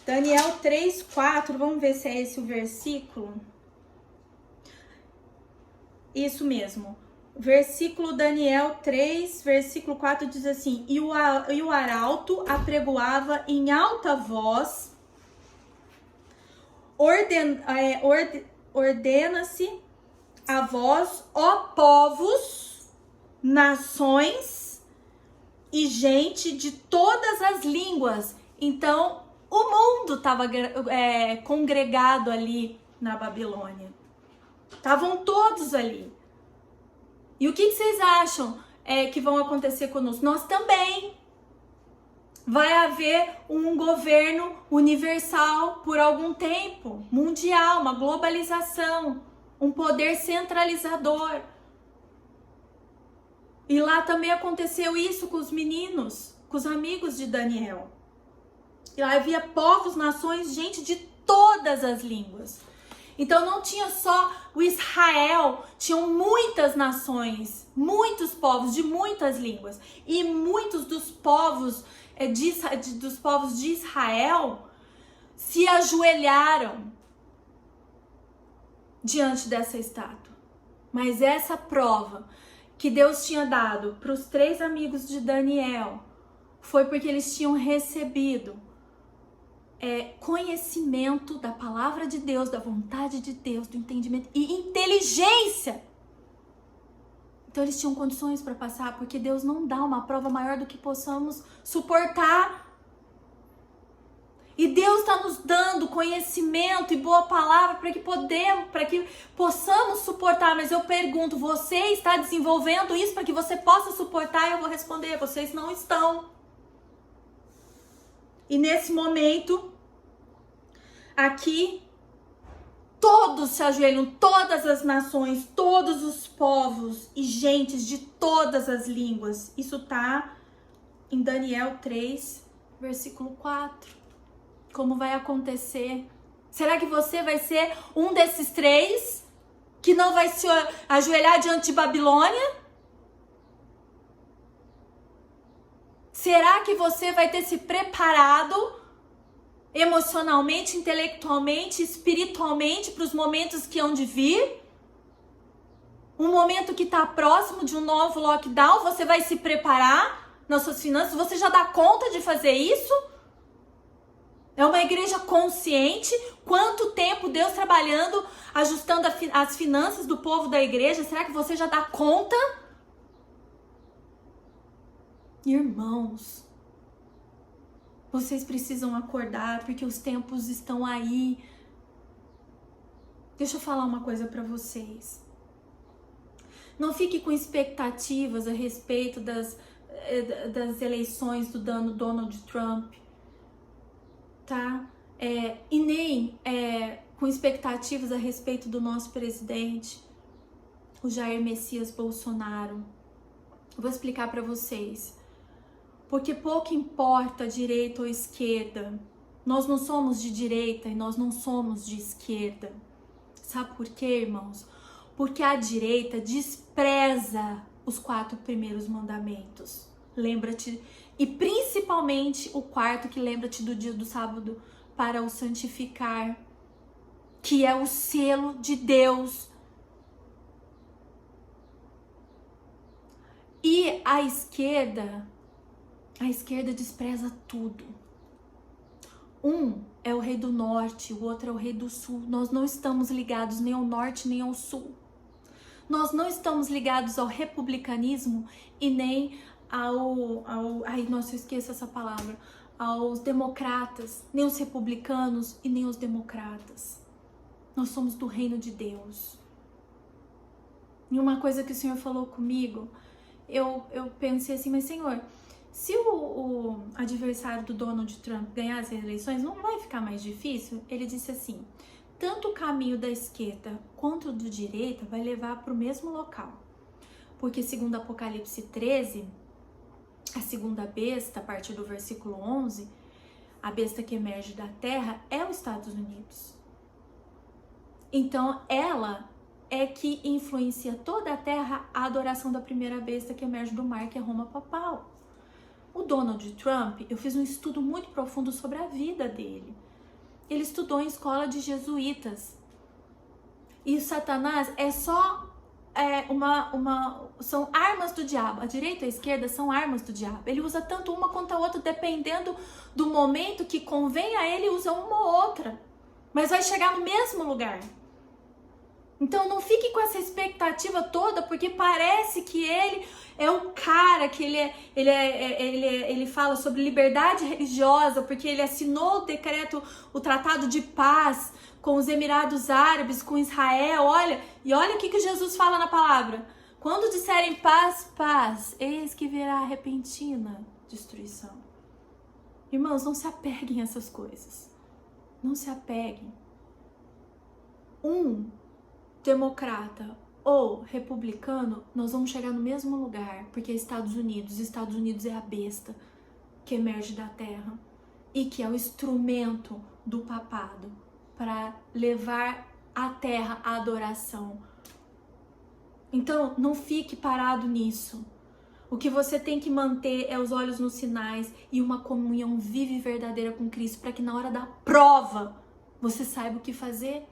Daniel 3:4, vamos ver se é esse o versículo. Isso mesmo. Versículo Daniel 3, versículo 4 diz assim: e o arauto apregoava em alta voz, ordena-se a vós, ó povos, nações e gente de todas as línguas. Então, o mundo estava congregado ali na Babilônia. Estavam todos ali. E o que vocês acham que vão acontecer conosco? Nós também. Vai haver um governo universal por algum tempo, mundial, uma globalização, um poder centralizador. E lá também aconteceu isso com os meninos, com os amigos de Daniel. E lá havia povos, nações, gente de todas as línguas. Então não tinha só o Israel, tinham muitas nações, muitos povos de muitas línguas. E muitos dos povos de Israel se ajoelharam diante dessa estátua. Mas essa prova que Deus tinha dado para os 3 amigos de Daniel foi porque eles tinham recebido conhecimento da palavra de Deus, da vontade de Deus, do entendimento e inteligência. Então eles tinham condições para passar, porque Deus não dá uma prova maior do que possamos suportar. E Deus está nos dando conhecimento e boa palavra para que possamos suportar. Mas eu pergunto, você está desenvolvendo isso para que você possa suportar? Eu vou responder, vocês não estão. E nesse momento, aqui, todos se ajoelham, todas as nações, todos os povos e gentes de todas as línguas. Isso está em Daniel 3, versículo 4. Como vai acontecer? Será que você vai ser um desses 3 que não vai se ajoelhar diante de Babilônia? Será que você vai ter se preparado emocionalmente, intelectualmente, espiritualmente para os momentos que hão de vir? Um momento que está próximo de um novo lockdown, você vai se preparar nas suas finanças? Você já dá conta de fazer isso? É uma igreja consciente? Quanto tempo Deus trabalhando, ajustando as finanças do povo da igreja? Será que você já dá conta? Irmãos, vocês precisam acordar, porque os tempos estão aí. Deixa eu falar uma coisa para vocês. Não fique com expectativas a respeito das eleições do Donald Trump, tá? E nem com expectativas a respeito do nosso presidente, o Jair Messias Bolsonaro. Eu vou explicar para vocês. Porque pouco importa direita ou esquerda. Nós não somos de direita e nós não somos de esquerda. Sabe por quê, irmãos? Porque a direita despreza os 4 primeiros mandamentos. Lembra-te, e principalmente o 4, que lembra-te do dia do sábado para o santificar, que é o selo de Deus. E a esquerda A esquerda despreza tudo. Um é o rei do norte, o outro é o rei do sul. Nós não estamos ligados nem ao norte nem ao sul. Nós não estamos ligados ao republicanismo e nem ai, nossa, eu esqueço essa palavra. Aos democratas, nem os republicanos e nem os democratas. Nós somos do reino de Deus. E uma coisa que o Senhor falou comigo, eu pensei assim, mas Senhor, se o adversário do Donald Trump ganhar as eleições, não vai ficar mais difícil? Ele disse assim, tanto o caminho da esquerda quanto o do direita vai levar para o mesmo local. Porque segundo Apocalipse 13, a segunda besta, a partir do versículo 11, a besta que emerge da terra é os Estados Unidos. Então ela é que influencia toda a terra a adoração da primeira besta que emerge do mar, que é Roma papal. O Donald Trump, eu fiz um estudo muito profundo sobre a vida dele. Ele estudou em escola de jesuítas. E Satanás é só são armas do diabo. A direita e a esquerda são armas do diabo. Ele usa tanto uma quanto a outra, dependendo do momento que convém a ele, usa uma ou outra. Mas vai chegar no mesmo lugar. Então não fique com essa expectativa toda, porque parece que ele é o cara, que ele fala sobre liberdade religiosa, porque ele assinou o decreto, o tratado de paz com os Emirados Árabes, com Israel. Olha o que Jesus fala na palavra. Quando disserem paz, paz, eis que virá repentina destruição. Irmãos, não se apeguem a essas coisas. Não se apeguem. Democrata ou republicano, nós vamos chegar no mesmo lugar, porque é Estados Unidos é a besta que emerge da terra e que é o instrumento do papado para levar a terra à adoração. Então, não fique parado nisso. O que você tem que manter é os olhos nos sinais e uma comunhão viva e verdadeira com Cristo, para que na hora da prova você saiba o que fazer.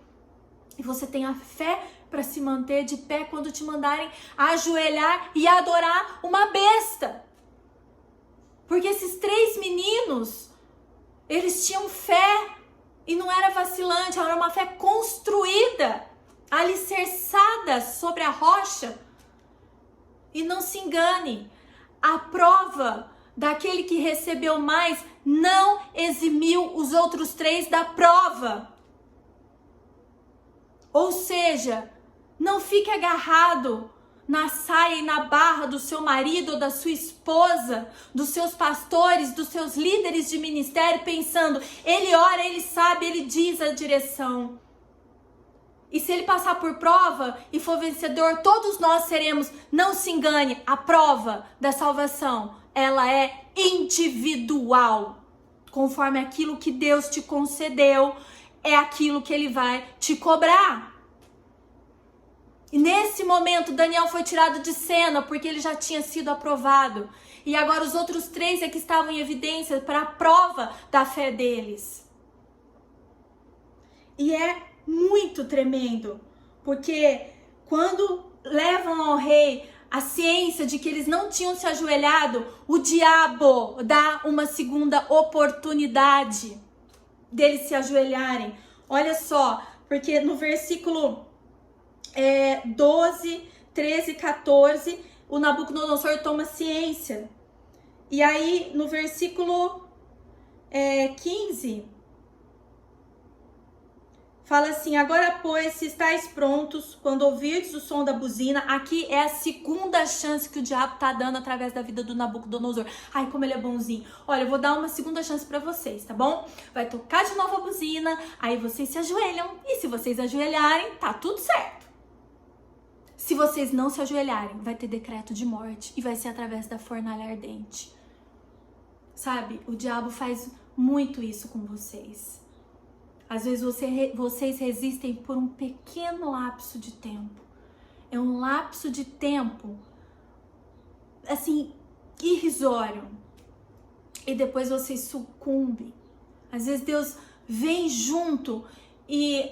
E você tenha fé para se manter de pé quando te mandarem ajoelhar e adorar uma besta. Porque esses 3 meninos, eles tinham fé e não era vacilante, era uma fé construída, alicerçada sobre a rocha. E não se engane, a prova daquele que recebeu mais não eximiu os outros 3 da prova. Ou seja, não fique agarrado na saia e na barra do seu marido ou da sua esposa, dos seus pastores, dos seus líderes de ministério, pensando, ele ora, ele sabe, ele diz a direção. E se ele passar por prova e for vencedor, todos nós seremos. Não se engane, a prova da salvação, ela é individual. Conforme aquilo que Deus te concedeu, é aquilo que ele vai te cobrar. E nesse momento, Daniel foi tirado de cena, porque ele já tinha sido aprovado. E agora os outros 3 é que estavam em evidência para a prova da fé deles. E é muito tremendo, porque quando levam ao rei a ciência de que eles não tinham se ajoelhado, o diabo dá uma segunda oportunidade deles se ajoelharem. Olha só, porque no versículo 12, 13, 14, o Nabucodonosor toma ciência. E aí, no versículo 15, fala assim, agora, pois, se estáis prontos, quando ouvirdes o som da buzina, aqui é a segunda chance que o diabo tá dando através da vida do Nabucodonosor. Ai, como ele é bonzinho. Olha, eu vou dar uma segunda chance pra vocês, tá bom? Vai tocar de novo a buzina, aí vocês se ajoelham, e se vocês ajoelharem, tá tudo certo. Se vocês não se ajoelharem, vai ter decreto de morte, e vai ser através da fornalha ardente. Sabe, o diabo faz muito isso com vocês. Às vezes vocês resistem por um pequeno lapso de tempo. É um lapso de tempo, assim, irrisório. E depois vocês sucumbem. Às vezes Deus vem junto e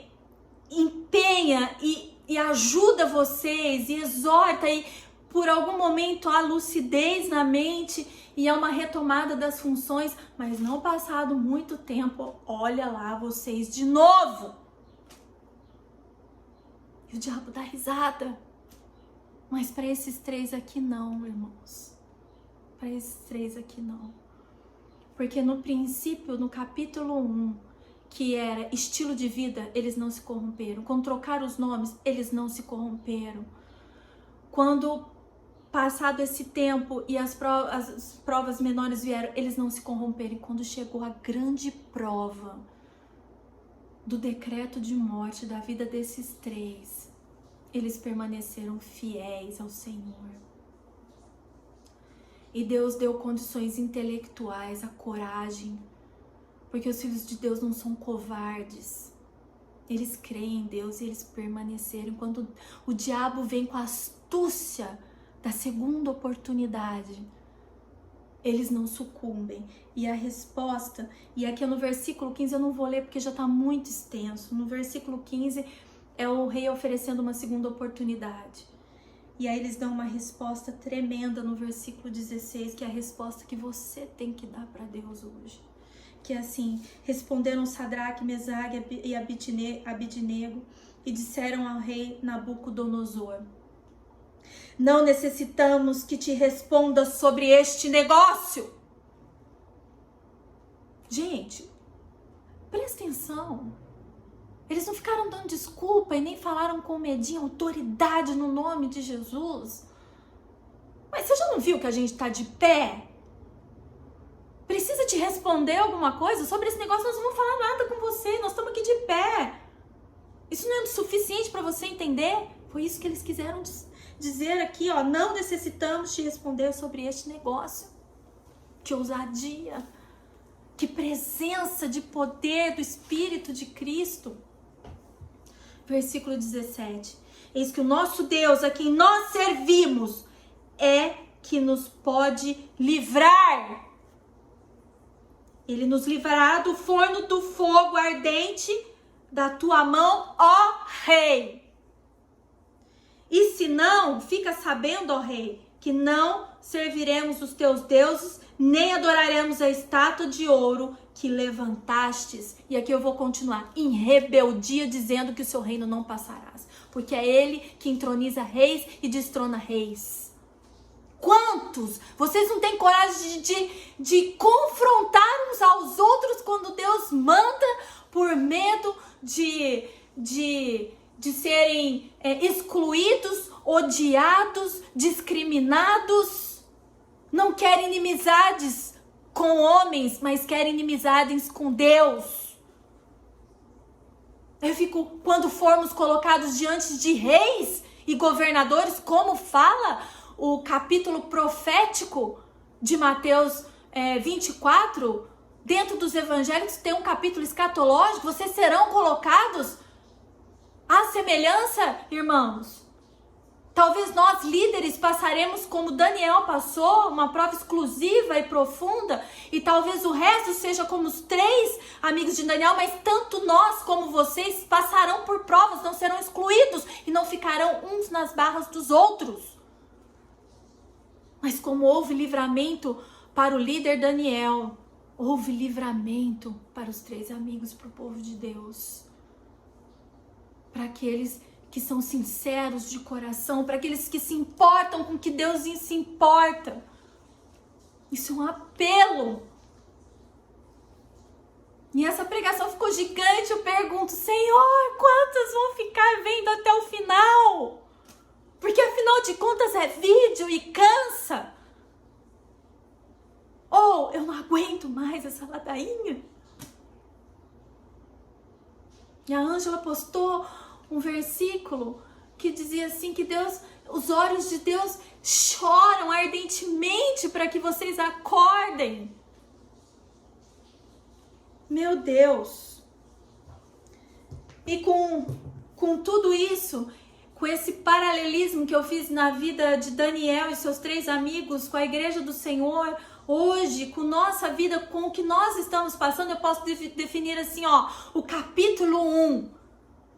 empenha e ajuda vocês, e exorta, e por algum momento há lucidez na mente e é uma retomada das funções, mas não passado muito tempo, olha lá vocês de novo. E o diabo dá risada. Mas para esses 3 aqui não, irmãos. Para esses 3 aqui não. Porque no princípio, no capítulo 1, que era estilo de vida, eles não se corromperam. Quando trocaram os nomes, eles não se corromperam. Quando passado esse tempo e as provas menores vieram, eles não se corromperam. E quando chegou a grande prova do decreto de morte da vida desses 3, eles permaneceram fiéis ao Senhor. E Deus deu condições intelectuais, a coragem, porque os filhos de Deus não são covardes. Eles creem em Deus e eles permaneceram. Quando o diabo vem com a astúcia da segunda oportunidade, eles não sucumbem. E a resposta, e aqui no versículo 15 eu não vou ler porque já está muito extenso. No versículo 15 é o rei oferecendo uma segunda oportunidade. E aí eles dão uma resposta tremenda no versículo 16, que é a resposta que você tem que dar para Deus hoje. Que é assim: responderam Sadraque, Mesaque e Abidnego e disseram ao rei Nabucodonosor: não necessitamos que te responda sobre este negócio. Gente, presta atenção. Eles não ficaram dando desculpa e nem falaram com medinho, autoridade no nome de Jesus. Mas você já não viu que a gente está de pé? Precisa te responder alguma coisa sobre esse negócio? Nós não vamos falar nada com você, nós estamos aqui de pé. Isso não é suficiente para você entender? Foi isso que eles quiseram dizer aqui, ó. Não necessitamos te responder sobre este negócio. Que ousadia, que presença de poder do Espírito de Cristo. Versículo 17. Eis que o nosso Deus, a quem nós servimos, é que nos pode livrar. Ele nos livrará do forno do fogo ardente da tua mão, ó rei. E se não, fica sabendo, ó rei, que não serviremos os teus deuses, nem adoraremos a estátua de ouro que levantastes. E aqui eu vou continuar. Em rebeldia, dizendo que o seu reino não passarás. Porque é ele que entroniza reis e destrona reis. Quantos? Vocês não têm coragem de confrontar uns aos outros quando Deus manda, por medo de serem excluídos, odiados, discriminados. Não querem inimizades com homens, mas querem inimizades com Deus. Eu fico, quando formos colocados diante de reis e governadores, como fala o capítulo profético de Mateus 24, dentro dos evangelhos tem um capítulo escatológico, vocês serão colocados à semelhança, irmãos. Talvez nós, líderes, passaremos como Daniel passou, uma prova exclusiva e profunda, e talvez o resto seja como os 3 amigos de Daniel, mas tanto nós como vocês passarão por provas, não serão excluídos e não ficarão uns nas barras dos outros. Mas como houve livramento para o líder Daniel, houve livramento para os 3 amigos, para o povo de Deus. Para aqueles que são sinceros de coração, para aqueles que se importam com o que Deus se importa. Isso é um apelo. E essa pregação ficou gigante, eu pergunto, Senhor, quantas vão ficar vendo até o final? Porque afinal de contas é vídeo e cansa. Ou eu não aguento mais essa ladainha. E a Ângela postou um versículo que dizia assim, que Deus, os olhos de Deus choram ardentemente para que vocês acordem. Meu Deus. E com tudo isso, com esse paralelismo que eu fiz na vida de Daniel e seus 3 amigos, com a igreja do Senhor, hoje, com nossa vida, com o que nós estamos passando, eu posso definir assim, ó, o capítulo 1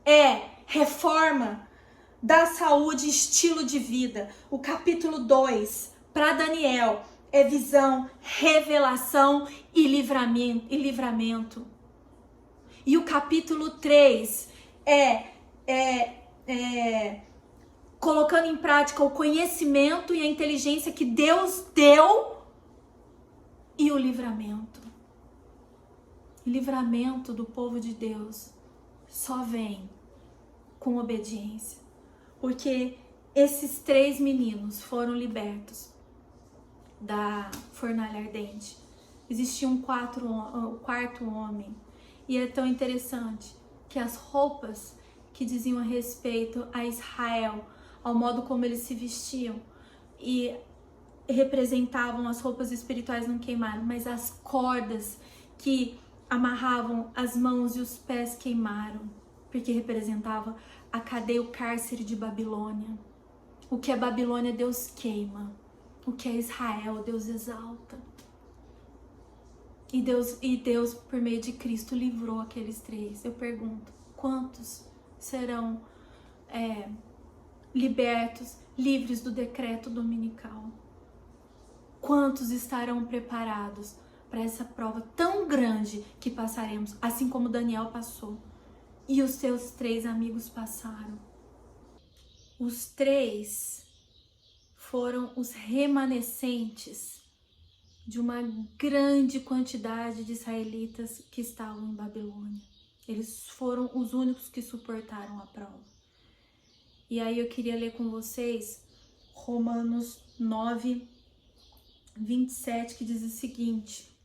é reforma, da saúde e estilo de vida. O capítulo 2, para Daniel, é visão, revelação e livramento. E o capítulo 3 colocando em prática o conhecimento e a inteligência que Deus deu e o livramento. O livramento do povo de Deus só vem com obediência. Porque esses 3 meninos foram libertos da fornalha ardente. Existia um quarto homem. E é tão interessante que as roupas que diziam a respeito a Israel, ao modo como eles se vestiam e representavam as roupas espirituais não queimaram, mas as cordas que amarravam as mãos e os pés queimaram, porque representava a cadeia, o cárcere de Babilônia. O que é Babilônia, Deus queima. O que é Israel, Deus exalta. E Deus, por meio de Cristo, livrou aqueles 3. Eu pergunto, quantos serão libertos, livres do decreto dominical? Quantos estarão preparados para essa prova tão grande que passaremos, assim como Daniel passou e os seus 3 amigos passaram? Os 3 foram os remanescentes de uma grande quantidade de israelitas que estavam em Babilônia. Eles foram os únicos que suportaram a prova. E aí eu queria ler com vocês Romanos 9, 27, que diz o seguinte: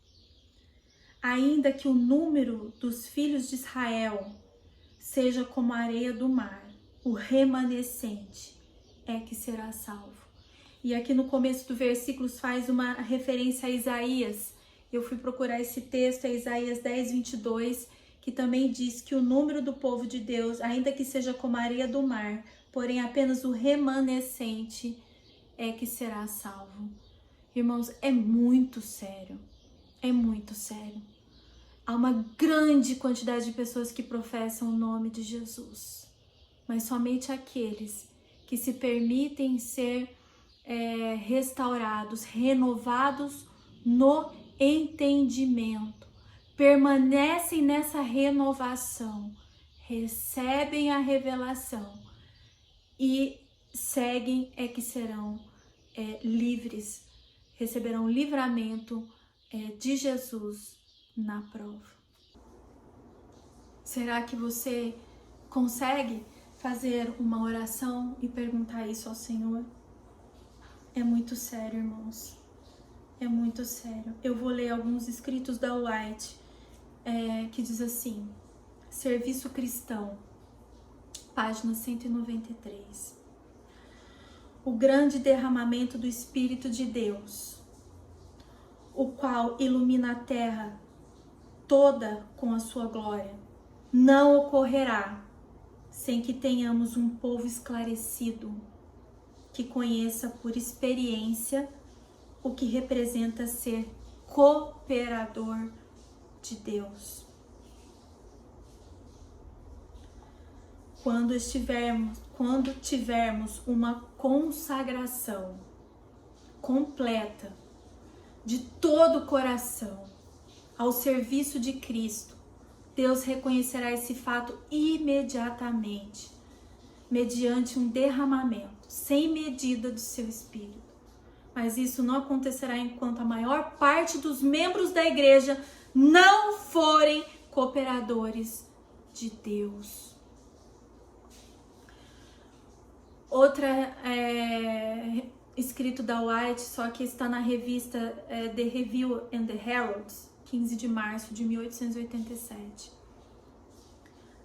ainda que o número dos filhos de Israel seja como a areia do mar, o remanescente é que será salvo. E aqui no começo do versículo faz uma referência a Isaías. Eu fui procurar esse texto, é Isaías 10, 22, que também diz que o número do povo de Deus, ainda que seja como a areia do mar, porém apenas o remanescente é que será salvo. Irmãos, é muito sério. É muito sério. Há uma grande quantidade de pessoas que professam o nome de Jesus, mas somente aqueles que se permitem ser restaurados, renovados no entendimento, permanecem nessa renovação, recebem a revelação e seguem que serão livres, receberão livramento de Jesus na prova. Será que você consegue fazer uma oração e perguntar isso ao Senhor? É muito sério, irmãos. É muito sério. Eu vou ler alguns escritos da White, que diz assim: Serviço Cristão, página 193. O grande derramamento do Espírito de Deus, o qual ilumina a terra toda com a sua glória, não ocorrerá sem que tenhamos um povo esclarecido, que conheça por experiência o que representa ser cooperador de Deus. Quando tivermos uma consagração completa de todo o coração ao serviço de Cristo, Deus reconhecerá esse fato imediatamente, mediante um derramamento sem medida do seu Espírito. Mas isso não acontecerá enquanto a maior parte dos membros da igreja não forem cooperadores de Deus. Outra escrito da White, só que está na revista The Review and the Herald, 15 de março de 1887.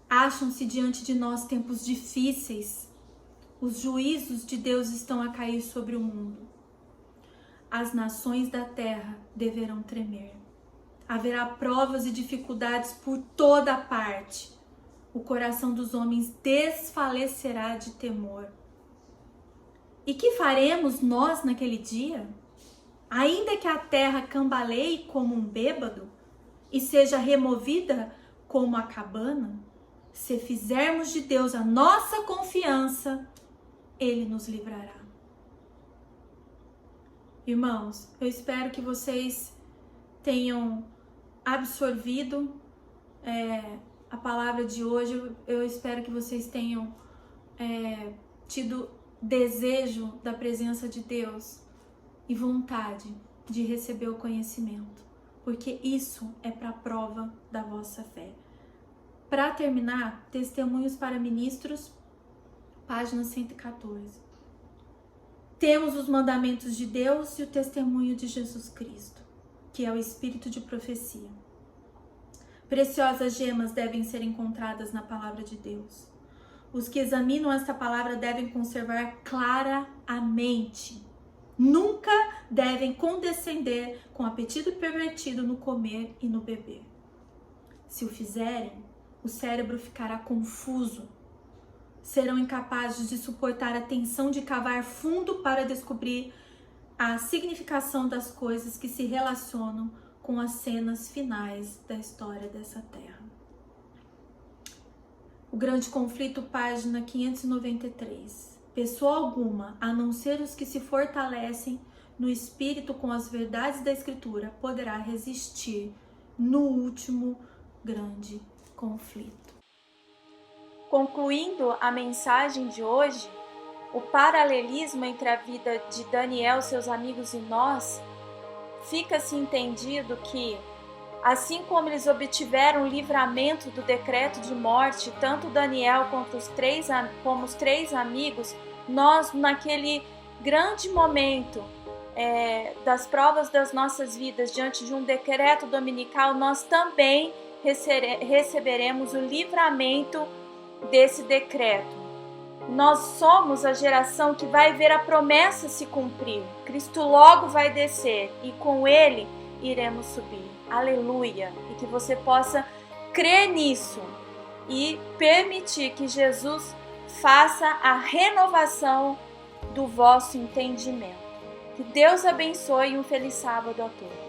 Acham-se diante de nós tempos difíceis. Os juízos de Deus estão a cair sobre o mundo. As nações da terra deverão tremer. Haverá provas e dificuldades por toda parte. O coração dos homens desfalecerá de temor. E que faremos nós naquele dia? Ainda que a terra cambaleie como um bêbado e seja removida como a cabana, se fizermos de Deus a nossa confiança, Ele nos livrará. Irmãos, eu espero que vocês tenham absorvido a palavra de hoje. Eu espero que vocês tenham tido desejo da presença de Deus e vontade de receber o conhecimento, porque isso é para a prova da vossa fé. Para terminar, Testemunhos para Ministros, página 114. Temos os mandamentos de Deus e o testemunho de Jesus Cristo, que é o espírito de profecia. Preciosas gemas devem ser encontradas na palavra de Deus. Os que examinam esta palavra devem conservar clara a mente. Nunca devem condescender com apetite pervertido no comer e no beber. Se o fizerem, o cérebro ficará confuso. Serão incapazes de suportar a tensão de cavar fundo para descobrir a significação das coisas que se relacionam com as cenas finais da história dessa terra. O Grande Conflito, página 593. Pessoa alguma, a não ser os que se fortalecem no espírito com as verdades da Escritura, poderá resistir no último grande conflito. Concluindo a mensagem de hoje, o paralelismo entre a vida de Daniel, seus amigos e nós, fica-se entendido que, assim como eles obtiveram o livramento do decreto de morte, tanto Daniel quanto os três amigos, nós, naquele grande momento das provas das nossas vidas, diante de um decreto dominical, nós também receberemos o livramento desse decreto. Nós somos a geração que vai ver a promessa se cumprir. Cristo logo vai descer e com Ele iremos subir. Aleluia! E que você possa crer nisso e permitir que Jesus faça a renovação do vosso entendimento. Que Deus abençoe e um feliz sábado a todos.